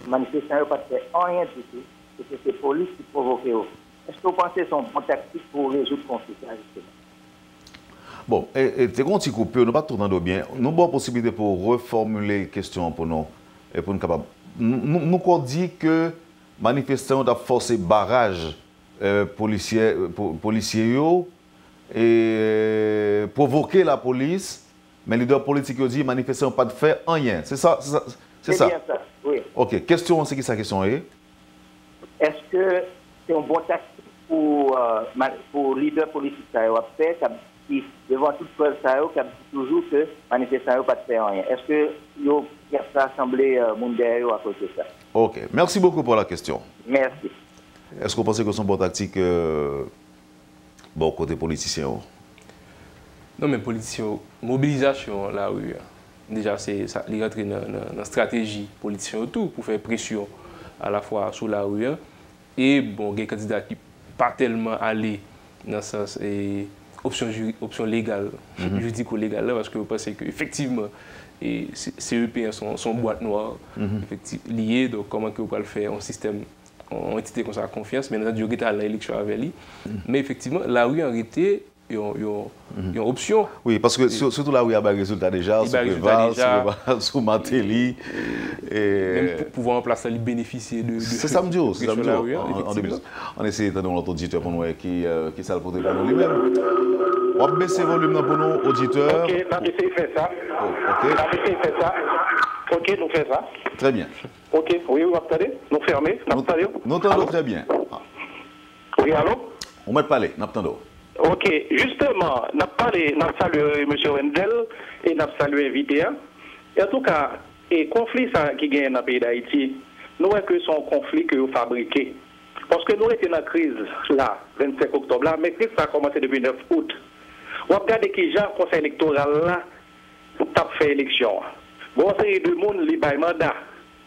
manifestants n'ont pas fait rien du tout, que c'est la police qui provoque. Est-ce que vous pensez que c'est une bonne tactique pour résoudre le conflit justement? Bon, c'est qu'on s'y coupe, on n'a pas tout dans bien. Nous avons la possibilité pour reformuler la question pour nous. Et pour nous capables. Nous avons dit que les manifestants ont forcé barrage policiers et provoquer la police, mais les leaders politiques ont dit que les manifestants n'ont pas fait rien. C'est ça? C'est bien ça, oui. Ok, question, c'est qui sa question est? Est-ce que c'est un bon tactique pour leader politique ça a fait qui devant toute preuve ça a toujours que manifestation pas de faire rien. Est-ce que yo ça semblé monde derrière à cause de ça? OK, merci beaucoup pour la question. Merci. Est-ce que vous pensez que c'est une bonne tactique bon côté politicien? Non mais politicien mobilisation la rue. Déjà c'est ça il rentre dans la stratégie politicien autour pour faire pression à la fois sur la rue et bon des candidats qui pas tellement aller dans ce sens et option légale, juridico-légale, parce que vous pensez qu'effectivement, CEP sont boîte noire liées, donc comment que vous pouvez le faire en système, en entité comme ça, confiance, mais nous avons dit à l'élection avec lui. Mais effectivement, la rue en réalité, il y a une option. Oui, parce que surtout là où il y a des résultats déjà, sur Matéli. Même pour pouvoir en place, bénéficier de. C'est samedi, c'est samedi. On essaie de donner notre auditeur pour nous qui ça le porte pour nous lui-même. On va baisser le volume pour nos auditeurs. Ok, on va essayer de faire ça. Ok. On va essayer de faire ça. Ok, nous faisons ça. Très bien. Ok, oui, vous attendez. Nous fermons. Nous entendons très bien. Oui, allô? On met parler, nous attendons. Ok, justement, nous avons salué M. Wendel et nous avons salué l'invité. Et en tout cas, le conflit qui gagne dans le pays d'Haïti, nous voyons que c'est un conflit que vous fabriquez. Parce que nous étions dans la crise là, 25 octobre, là, mais la crise a commencé depuis 9 août. On regarde qui genre le conseil électoral là, a fait élection. Bon, c'est de monde qui a mandat.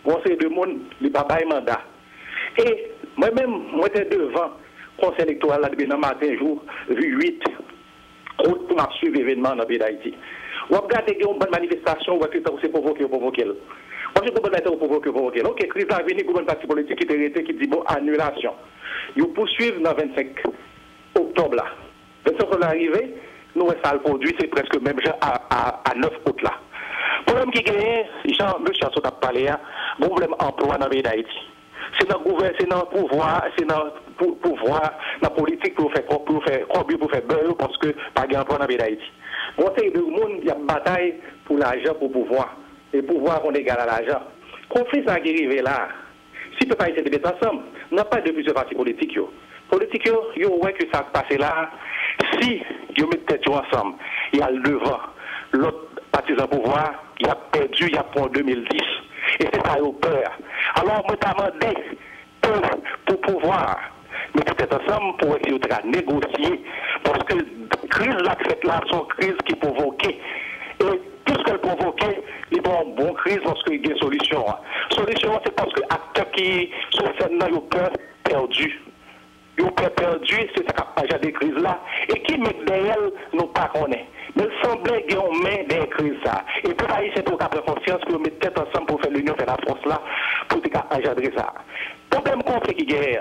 Bon, c'est de monde qui n'a pas mandat. Et moi-même, moi j'étais devant le conseil électoral là depuis le matin, jour, vu 8 août pour suivre l'événement dans le pays d'Haïti. On regarde qu'il y a une bonne manifestation, on voit que c'est provoqué. Moi, je peux provoquer. Ok, crise a venu pour un parti politique qui dit bon, annulation. Ils poursuivent dans le 25 octobre là. 25 octobre arrivé, nous, ça le produit, c'est presque même à 9 août là. Le problème qui gagne, Jean-M. Chassot a parlé, le problème emploi dans le pays d'Haïti. C'est dans le gouvernement, c'est dans le pouvoir, c'est dans le pouvoir, dans la politique pour faire beurre parce que pas d'emploi dans le pays d'Haïti. Bon, c'est le monde qui a bataille pour l'argent, pour pouvoir. Et pouvoir qu'on égale à l'argent. Conflit ça qui arrive là. Si le peuple haïtien est ensemble, on n'a pas de plusieurs partis politiques. Politiques, ils voient que ça passe là. Si ils mettent tête ensemble, il y a le devant. L'autre parti au pouvoir, il a perdu, il a pris en 2010. Et c'est ça, ils ont peur. Alors, moi, je demandé pour pouvoir mettre tête ensemble pour essayer de négocier. Parce que la crise là, c'est une crise qui provoquée. Et tout ce qu'elle provoquait, il y a une bonne crise parce qu'il y a une solution. La solution, c'est parce que les acteurs qui sont ont peur perdu. Ils ont peur perdu, c'est ça qui a des crises là. Et qui met derrière, nous pas connaît. Mais il semblait qu'ils ont mis des crises là. Et pour ça, c'est pour prendre conscience que nous mettons tête ensemble pour faire l'union, faire la force là, pour engendrer ça. Le problème conflit qui est,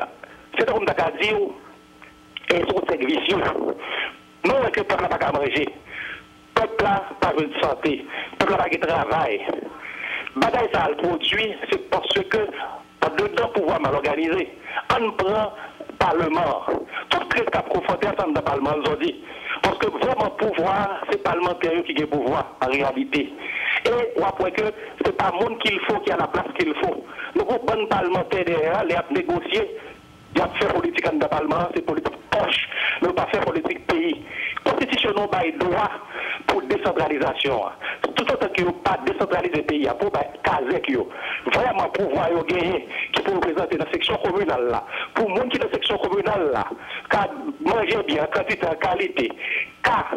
c'est comme tu as dit, et son service. Nous, que le peuple n'a pas qu'à manger. Le peuple n'a pas de santé, le peuple n'a pas de travail. Bagaille ça le produit, c'est parce que dedans pouvoir mal organisé. On prend le Parlement. Toute crise qu'a confronté ensemble dans le Parlement aujourd'hui. Parce que vraiment pouvoir, c'est le parlementaire qui a le pouvoir en réalité. Et on voit que ce n'est pas le monde qu'il faut qui a la place qu'il faut. Nous avons un parlementaire derrière, les a négocié. Il y a fait politique dans le Parlement, c'est politique poche, mais pas faire politique pays. Constitution n'a pas droit pour décentralisation. Tout autant que pas décentraliser le pays, pour caser vraiment pouvoir gagner qui peut représenter la section communale là. Pour les gens qui sont dans la section communale là, car manger bien, quantité en qualité, car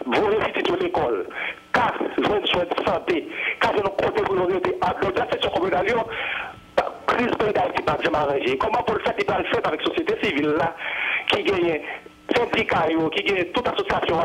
vous réussissez à l'école, car vous avez soin de santé, car vous avez côté pour la section communale. Crise pays d'Haïti pas jamais arrangé. Comment pour le faire, il va le faire avec la société civile là, qui gagne syndicats, qui gagne toute association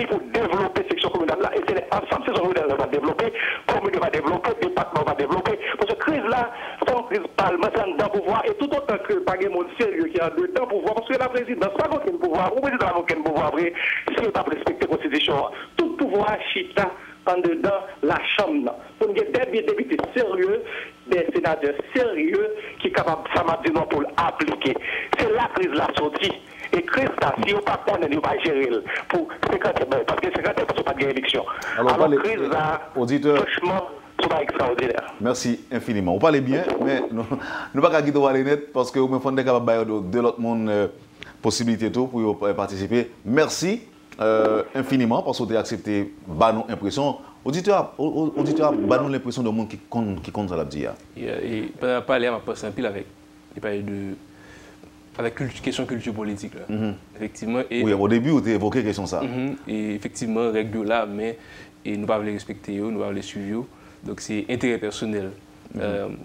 pour développer la section communale là, et c'est ensemble ces communales va développer, commune va développer, département va développer. Parce que crise là, c'est une crise parlementaire dans le pouvoir, et tout autant que pas de monde sérieux qui a dedans le pouvoir, parce que la présidence n'a pas aucun pouvoir, le président n'a aucun pouvoir après, si il n'a pas respecté la constitution, tout pouvoir chita en dedans la chambre. Pour nous avoir des députés sérieux, des sénateurs sérieux qui sont capables de non pour l'appliquer. C'est la crise la sortie. Et crise là, si on ne pas connaître, on va gérer pour 50 parce que 50 parce qu'on pas de élection. Alors crise là, auditeur, franchement, c'est pas extraordinaire. Merci infiniment. Vous parlez bien, mais nous ne pouvons pas quitter les net parce que vous me faites capable de l'autre monde possibilité tout pour participer. Merci infiniment parce que vous avez accepté nos impressions. Auditeur, nous l'impression de monde qui compte ça la dire. Et parler à ma simple avec question culture politique là. Effectivement. Et, oui, au début, vous avez évoqué question ça. Et effectivement, règle là, mais et nous ne pouvons pas les respecter, nous ne pouvons pas les suivre. Donc c'est intérêt personnel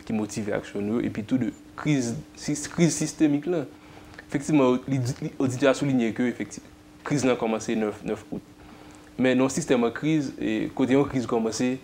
qui motive l'action et puis tout de crise systémique là. Effectivement, l'auditeur a souligné que effectivement crise a commencé 9 août. Mais non système en crise et côté en crise commencé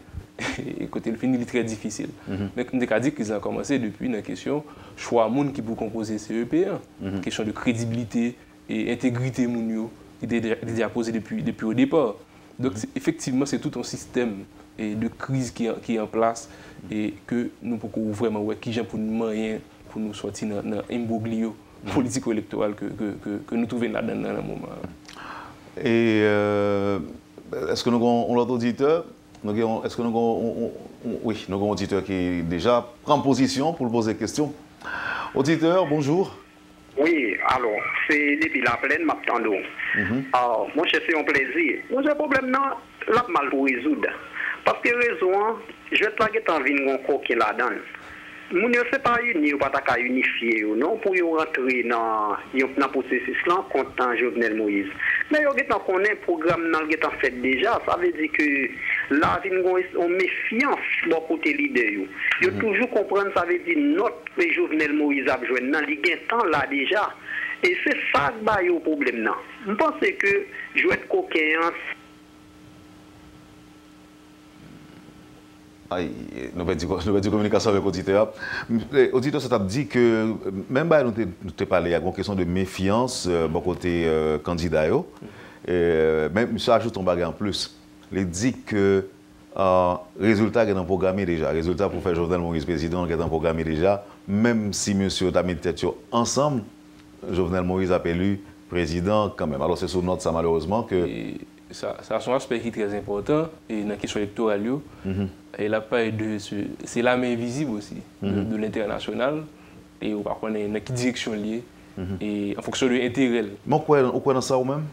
et côté le fini il est très difficile. Mais comme on a dit crise a commencé depuis la question choix monde qui pour composer CEP1, question de crédibilité et intégrité moun yo qui était déjà posé depuis au départ. Donc effectivement c'est tout un système de crise qui est en place et que nous pouvons vraiment voir qui pour nous moyen pour nous sortir dans imbroglio politico-électoral que nous trouvons là dans le moment. Et est-ce que nous avons l'autre auditeur? Est-ce que nous avons un auditeur qui déjà prend position pour poser des questions? Auditeur, bonjour. Oui, alors, c'est depuis la plaine, m'attendons. Alors, moi, c'est un plaisir. Moi, j'ai un problème là mal pour résoudre. Parce que raison, je vais te laguer en vie de coquin là-dedans. Moun yo c'est pas uni ou pas ta unifier non pour y rentrer dans processus là contre Jovenel Moïse. Mais yo getan connaît programme nan getan fait déjà, ça veut dire que là on méfiance bon côté leader yo. Yo toujours comprendre ça veut dire notre Jovenel Moïse a joindre nan li gen temps là déjà. Et c'est ça qui ba yo problème là. Je pense que jouer coquin nous avons dit communication avec l'auditeur. L'auditeur s'est dit que même si nous avons parlé, il y a une question de méfiance bon côté candidat. Même ça ajoute un bagage en plus. Il dit que le résultat est programmé déjà. Le résultat pour faire Jovenel Moïse président est programmé déjà. Même si monsieur a mis tête ensemble, Jovenel Moïse a élu président quand même. Alors c'est sur note ça malheureusement que... Ça a son aspect qui est très important et dans la question électorale, c'est la main visible aussi de l'international et par contre dans quelle direction liée et en fonction de l'intérêt. Mais quoi dans ça ou même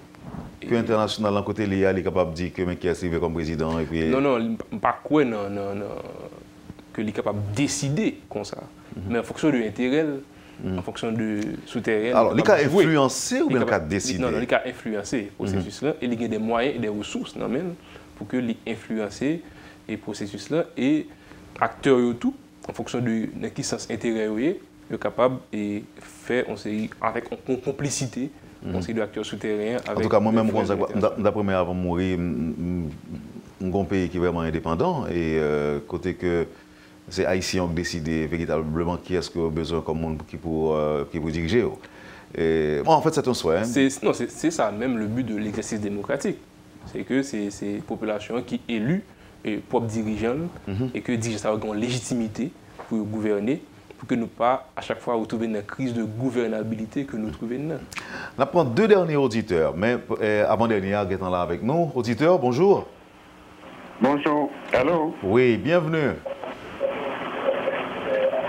que l'international d'un côté lié est capable de dire que qui est arrivé comme président et puis non pas quoi que il est capable de décider comme ça mais en fonction de l'intérêt. En fonction de souterrain. Alors, il a influencé ou bien il a décidé? Non, il a influencé le processus-là et il y a des moyens et des ressources pour que l'influencer le processus-là et acteurs et tout, en fonction de qui sens intérêt, est capable de faire avec une complicité, on sait d'acteurs souterrains. En tout cas, moi-même, d'après moi, avant de mourir, un pays qui est vraiment indépendant et côté que c'est Haïtien qui décide véritablement qui est-ce qu'on a besoin comme monde qui pour diriger. En fait, c'est un souhait. C'est ça même le but de l'exercice démocratique. C'est que c'est une population qui élu et propre dirigeant et que dirige ça a une légitimité pour gouverner, pour que nous pas à chaque fois retrouver une crise de gouvernabilité que nous trouvons là. On prend deux derniers auditeurs, mais avant-dernier, qui est là avec nous. Auditeur, bonjour. Bonjour. Allô? Oui, bienvenue.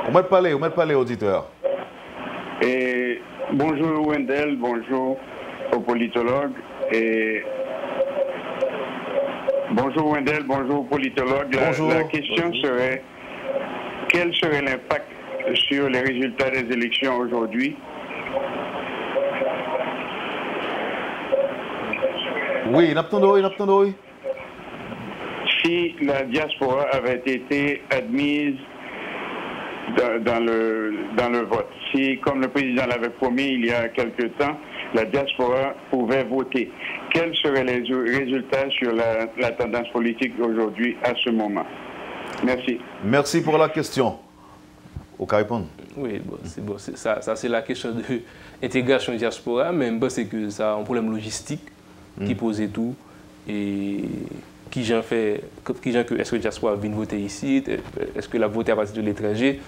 On va te parler, auditeur. Et bonjour Wendell, bonjour aux politologues. Et bonjour Wendell, bonjour aux politologues. La question serait, quel serait l'impact sur les résultats des élections aujourd'hui? Oui, n'attendons. Si la diaspora avait été admise dans le vote. Si, comme le président l'avait promis il y a quelque temps, la diaspora pouvait voter. Quels seraient les résultats sur la tendance politique aujourd'hui à ce moment? Merci. Merci pour la question. Au cas répondre. Oui, c'est bon. Ça c'est la question de l'intégration diaspora, mais c'est que ça a un problème logistique qui posait tout. Et est-ce que la diaspora vient voter ici, est-ce que la voter à partir de l'étranger.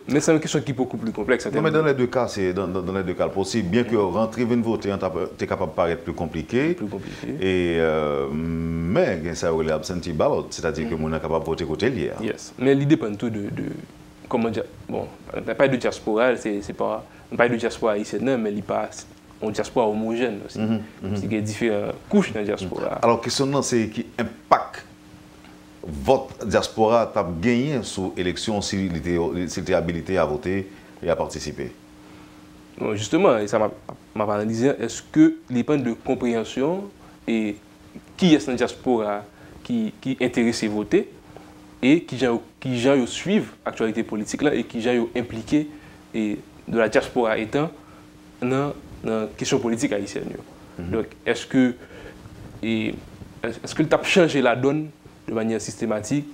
Mais c'est une question qui est beaucoup plus complexe. Non, mais dans les deux cas, c'est dans les deux cas possible. Bien que rentrer venir voter, tu es capable de paraître plus compliqué. Et mais ça a l'absentee ballot, c'est-à-dire que on est capable de voter côté lié. Yes. Mais l'idée dépend tout de comment dire. Bon, on n'a pas de diaspora, c'est pas de diaspora haïtienne, mais il pas une diaspora homogène aussi. Il y a différentes couches dans la diaspora. Alors, la question, c'est qui impact votre diaspora a gagné sur l'élection si tu habilité à voter et à participer? Non, justement, et ça m'a parlé en disant, est-ce que les points de compréhension et qui est dans la diaspora qui est intéressé à voter et qui suivent l'actualité politique là et qui sont impliqués et de la diaspora étant dans la question politique haïtienne. Donc, est-ce que le TAP changé la donne de manière systématique?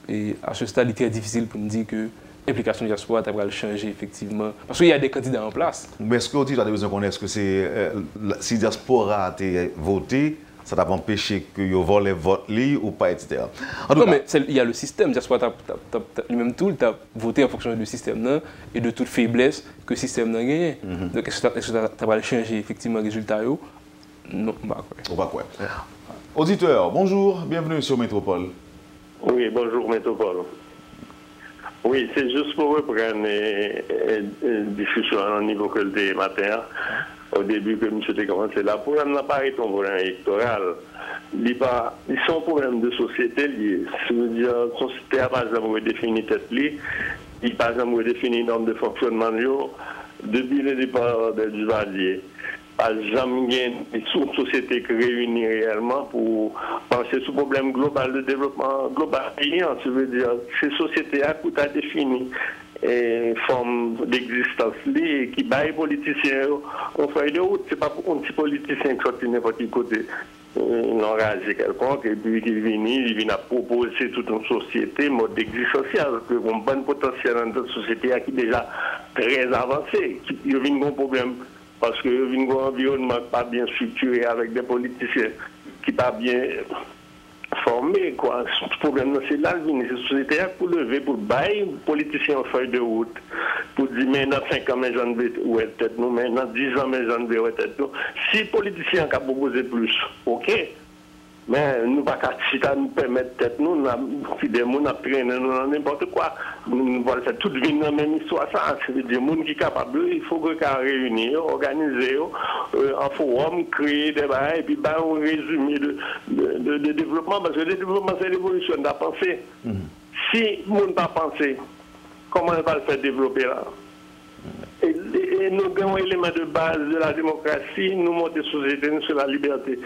Et à ce stade, il est très difficile pour me dire que l'implication de la diaspora va changer effectivement. Parce qu'il y a des candidats en place. Mais est-ce que tu as besoin de connaître que si la diaspora a voté, ça t'a empêché que vous volez votre lit ou pas, etc. Non, mais il y a le système. La diaspora, lui-même tout, tu as voté en fonction du système et de toute faiblesse que le système a gagné. Donc, est-ce que ça va changer effectivement le résultat? Non, pas quoi. Auditeur, bonjour, bienvenue sur Métropole. Oui, bonjour Métropole. Oui, c'est juste pour reprendre une discussion au niveau que le matin. Au début que M. a commencé là, le problème n'a pas été un problème électoral. Ils sont un problème de société. C'est-à-dire, la société n'a pas jamais redéfini tête liée. Il n'a pas jamais redéfini une norme de fonctionnement depuis le départ de Duvalier. Pas jamais une société qui réunit réellement pour penser sur le problème global de développement global. Ça veut dire que ces sociétés a défini une forme d'existence qui bat les politiciens en feuille de route. Ce n'est pas pour un petit politicien qui sortit n'importe quel côté enragé quelconque et puis qui vient à proposer toute une société, mode d'existence sociale, un bon potentiel dans notre société qui est déjà très avancé. Il y a un problème. Parce que un environnement pas bien structuré avec des politiciens qui pas bien formés. Le problème, c'est là, c'est la société pour lever, pour bailler les politiciens en feuille de route, pour dire, mais dans 5 ans, mes gens vont être tête nous, mais dans 10 ans, mes gens vont être tête nous. Si les politiciens ont proposé plus, ok. Mais nous ne pouvons pas nous permettre tête nous, si des gens nous traînent dans n'importe quoi. Nous voulons faire toute vie dans la même histoire. Ça veut dire que les gens qui sont capables, il faut que réunir, organiser un forum, créer des barres et puis un résumé de développement. Parce que le développement, c'est l'évolution de la pensée. Si les gens ne pas penser, comment on va le faire développer là? Et nous avons un élément de base de la démocratie, nous montons société sur la liberté.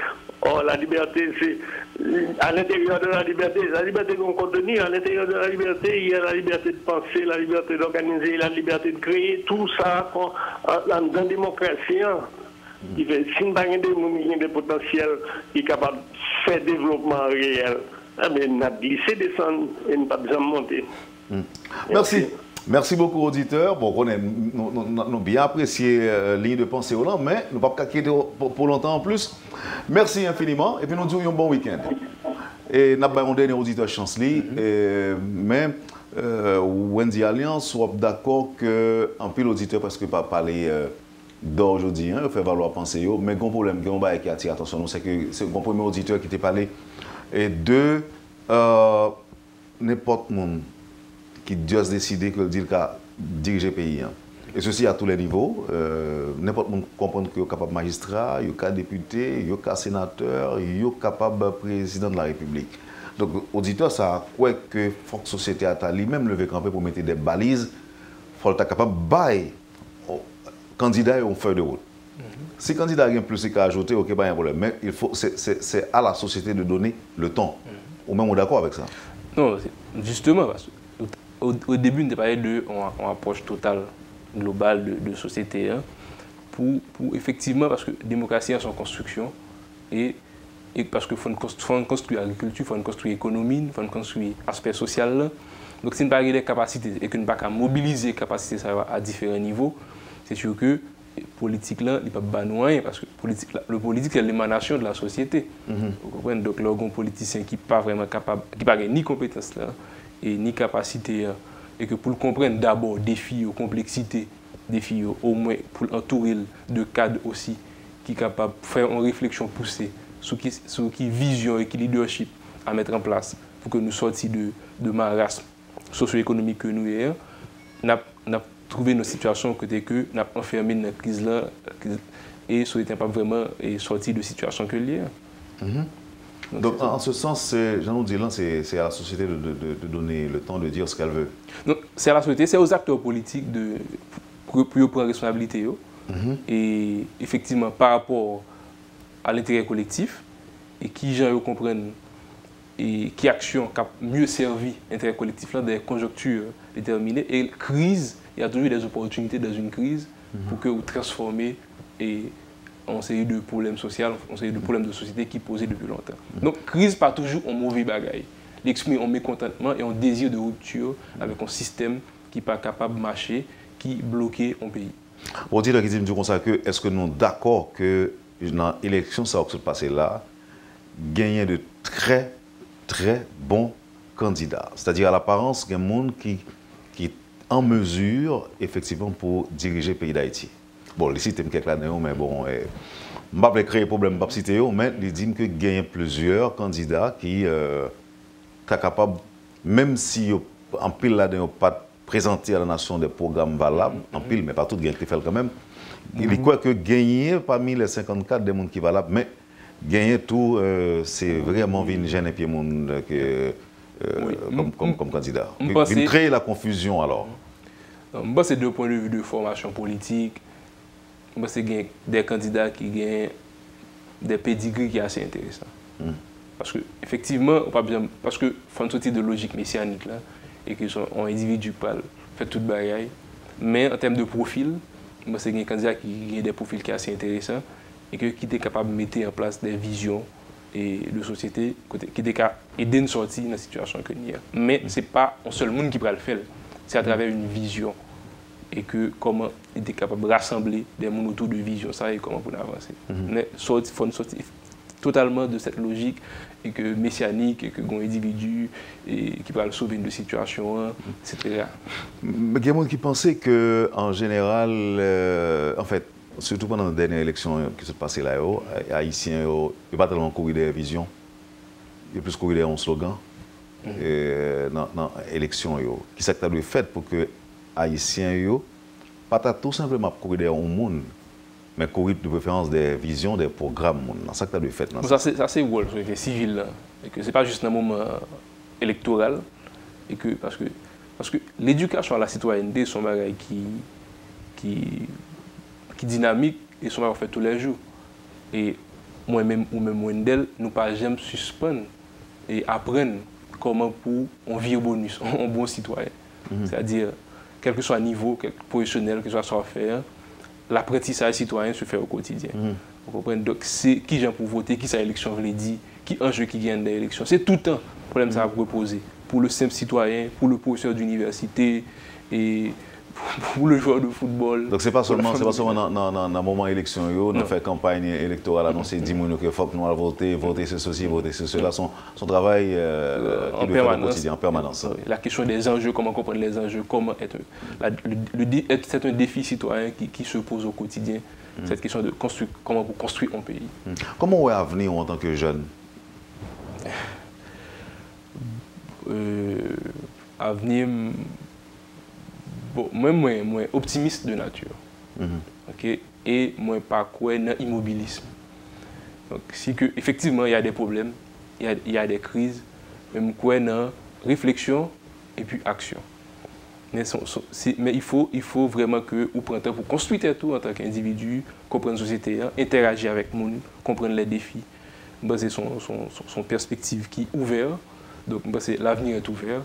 Or, la liberté, c'est à l'intérieur de la liberté qu'on contenu, à l'intérieur de la liberté, il y a la liberté de penser, la liberté d'organiser, la liberté de créer, tout ça dans la démocratie. Si nous avons des potentiels qui sont capables de faire développement réel, nous avons glissé, descendre et nous n'avons pas besoin de monter. Merci. Merci beaucoup, auditeurs. Bon, nous avons bien apprécié la ligne de pensée au long, mais nous ne pouvons pas quitter pour longtemps en plus. Merci infiniment. Et puis nous disons un bon week-end. Et nous avons un dernier auditeur chancelier. Mais Wendy Alliance soit d'accord qu'un peu l'auditeur, parce que pas parler d'aujourd'hui, il fait valoir penser. Mais le problème qui attire attention, c'est que c'est le premier auditeur qui t'a parlé de n'importe qui qui doit décider que le dire qu'à diriger le pays. Et ceci à tous les niveaux. N'importe qui comprend qu'il est capable magistrat, il est député, il est sénateur, il est capable président de la République. Donc, auditeur, ça quoi que la société a lui-même levé campé pour mettre des balises, il faut être capable de bailler candidat et une feuille de route. Si le candidat a rien plus qu'à ajouter, ok, pas un problème. Mais c'est à la société de donner le temps. Ou même on est d'accord avec ça? Non, justement, parce que au début, on a parlé d'une approche totale, globale de société. Pour effectivement, parce que la démocratie est en construction, et parce qu'il faut construire l'agriculture, il faut construire l'économie, il faut construire l'aspect social. Donc, si on n'a pas des capacités et qu'on n'a pas mobiliser les capacités à différents niveaux, c'est sûr que politique là, il pas nous parce que le politique c'est l'émanation de la société. Vous comprenez? Donc là, un politicien qui pas vraiment capable, qui pas ni compétence là et ni capacité et que pour le comprendre d'abord défi aux complexités, défi au moins pour entourer de cadres aussi qui capable de faire une réflexion poussée sur qui vision et qui leadership à mettre en place pour que nous sortions de marasme socio-économique que nous ayons. Nous avons trouvé nos situations côté que nous avons enfermé dans la crise là et ça n'était pas vraiment sorti de situation que liée. Donc en ce sens, Jean-Loup Dylan, c'est à la société de donner le temps de dire ce qu'elle veut. C'est à la société, c'est aux acteurs politiques pour prendre responsabilité. Et effectivement, par rapport à l'intérêt collectif, et qui gens comprennent et qui action qui a mieux servi l'intérêt collectif là dans des conjonctures déterminées. Et crise, il y a toujours des opportunités dans une crise pour que vous transformez en série de problèmes sociaux, en série de problèmes de société qui posaient depuis longtemps. Donc crise pas toujours un mauvais bagage. Il exprime un mécontentement et un désir de rupture avec un système qui n'est pas capable de marcher, qui bloquait un pays. Pour dire qui dit comme ça que est-ce que nous sommes d'accord que dans l'élection ça va se passer là, gagner de très bons candidats. C'est-à-dire à l'apparence, il y a un monde qui est en mesure, effectivement, pour diriger le pays d'Haïti. Bon, ici, il y a quelques années, mais bon, je ne vais pas créer problème, je ne vais pas citer, mais il dit que il y a plusieurs candidats qui sont capables, même si en pile là, ils pas présenté à la nation des programmes valables, en pile, mais pas tout, il y a fait quand même. Il croit que gagner parmi les 54 des mondes qui sont valables, mais gagner tout, c'est vraiment une gêne et puis comme candidat. Il crée la confusion alors. Moi, c'est deux points de vue de formation politique. Moi, c'est des candidats qui gagnent des pédigris qui sont assez intéressants. Parce que, effectivement, parce que faut une sorte de logique messianique là, et qu'ils sont un individu qui fait toute bagaille. Mais en termes de profil, moi, c'est des candidats qui ont des profils qui sont assez intéressants et qui est capable de mettre en place des visions de société qui est capable d'aider une sortie dans la situation que nous avons. Mais ce n'est pas un seul monde qui peut le faire. C'est à travers une vision et que comment il est capable de rassembler des mondes autour de vision, ça et comment pour avancer. Mais il faut sortir totalement de cette logique et que messianique et que un individu qui peut sauver une situation, c'est très rare. Mais il y a des gens qui pensaient qu'en général, en fait, surtout pendant la dernière élection qui s'est passée là, les Haïtiens n'ont pas tellement couru des visions, ils ont plus couru des slogans dans l'élection. Qui s'est fait pour que les Haïtiens ne pas tout simplement courir des monde, mais courir de préférence des visions, des programmes. C'est ça que tu as fait. Ça, c'est rôle société civile. Ce n'est pas juste un moment électoral. Et que, parce que l'éducation à la citoyenneté, c'est un bagage qui dynamique et sont fait tous les jours. Et moi-même ou même Wendell, nous pas jamais suspendre et apprendre comment pour on vire bonus, un bon citoyen. C'est-à-dire, quel que soit le niveau, quel professionnel, quel que soit savoir-faire, l'apprentissage citoyen se fait au quotidien. Vous comprenez? Donc, c'est qui j'ai pour voter, qui sa élection veut dire, qui enjeu qui gagne des élections. C'est tout le temps le problème ça va proposer. Pour le simple citoyen, pour le professeur d'université et pour le joueur de football. Donc, ce n'est pas seulement dans le moment d'élection, nous faisons campagne électorale, annoncer 10 000 qu'il faut que nous voter ceci, voter cela. Son travail en permanence. Quotidien, en permanence. La question des enjeux, comment comprendre les enjeux, comment être. C'est un défi citoyen qui se pose au quotidien. Cette question de comment vous construire un pays. Comment est l'avenir en tant que jeune? Avenir. Bon, moi, optimiste de nature. Okay? Et moi, pas quoi dans l'immobilisme. Donc, si que, effectivement, il y a des problèmes, il y a des crises, mais moi, quoi dans réflexion et puis action. Mais il faut vraiment que vous preniez temps pour construire tout en tant qu'individu, comprendre la société, interagir avec le monde, comprendre les défis, baser son perspective qui est ouverte. Donc, l'avenir est ouvert.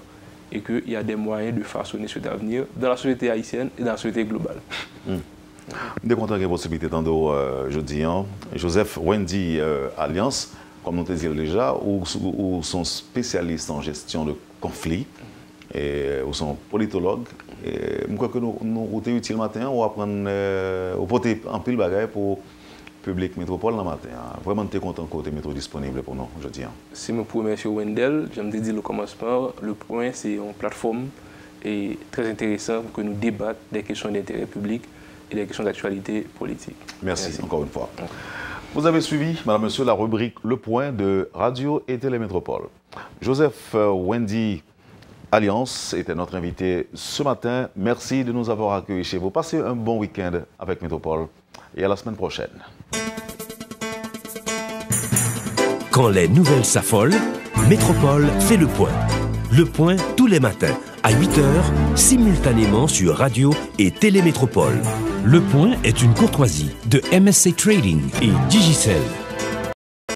Et qu'il y a des moyens de façonner cet avenir dans la société haïtienne et dans la société globale. Je suis content qu'il y ait une possibilité tantôt jeudi. Joseph Wendy Alliance, comme nous te disons déjà, ou sont spécialistes en gestion de conflits. et vous sont politologues. Et je crois que nous sommes utiles matin, on va prendre, on porter un pile bagaille pour public métropole le matin. Vraiment, tu es content que tu es disponible pour nous aujourd'hui. C'est mon premier monsieur Wendell. J'aime te dire au commencement, le point, c'est une plateforme et très intéressant pour que nous débattions des questions d'intérêt public et des questions d'actualité politique. Merci encore une fois. Vous avez suivi, madame, monsieur, la rubrique Le Point de Radio et Télémétropole. Joseph Wendy Alliance était notre invité ce matin. Merci de nous avoir accueillis chez vous. Passez un bon week-end avec Métropole et à la semaine prochaine. Quand les nouvelles s'affolent, Métropole fait le point. Le point tous les matins à 8h, simultanément sur Radio et Télémétropole. Le point est une courtoisie de MSC Trading et Digicel.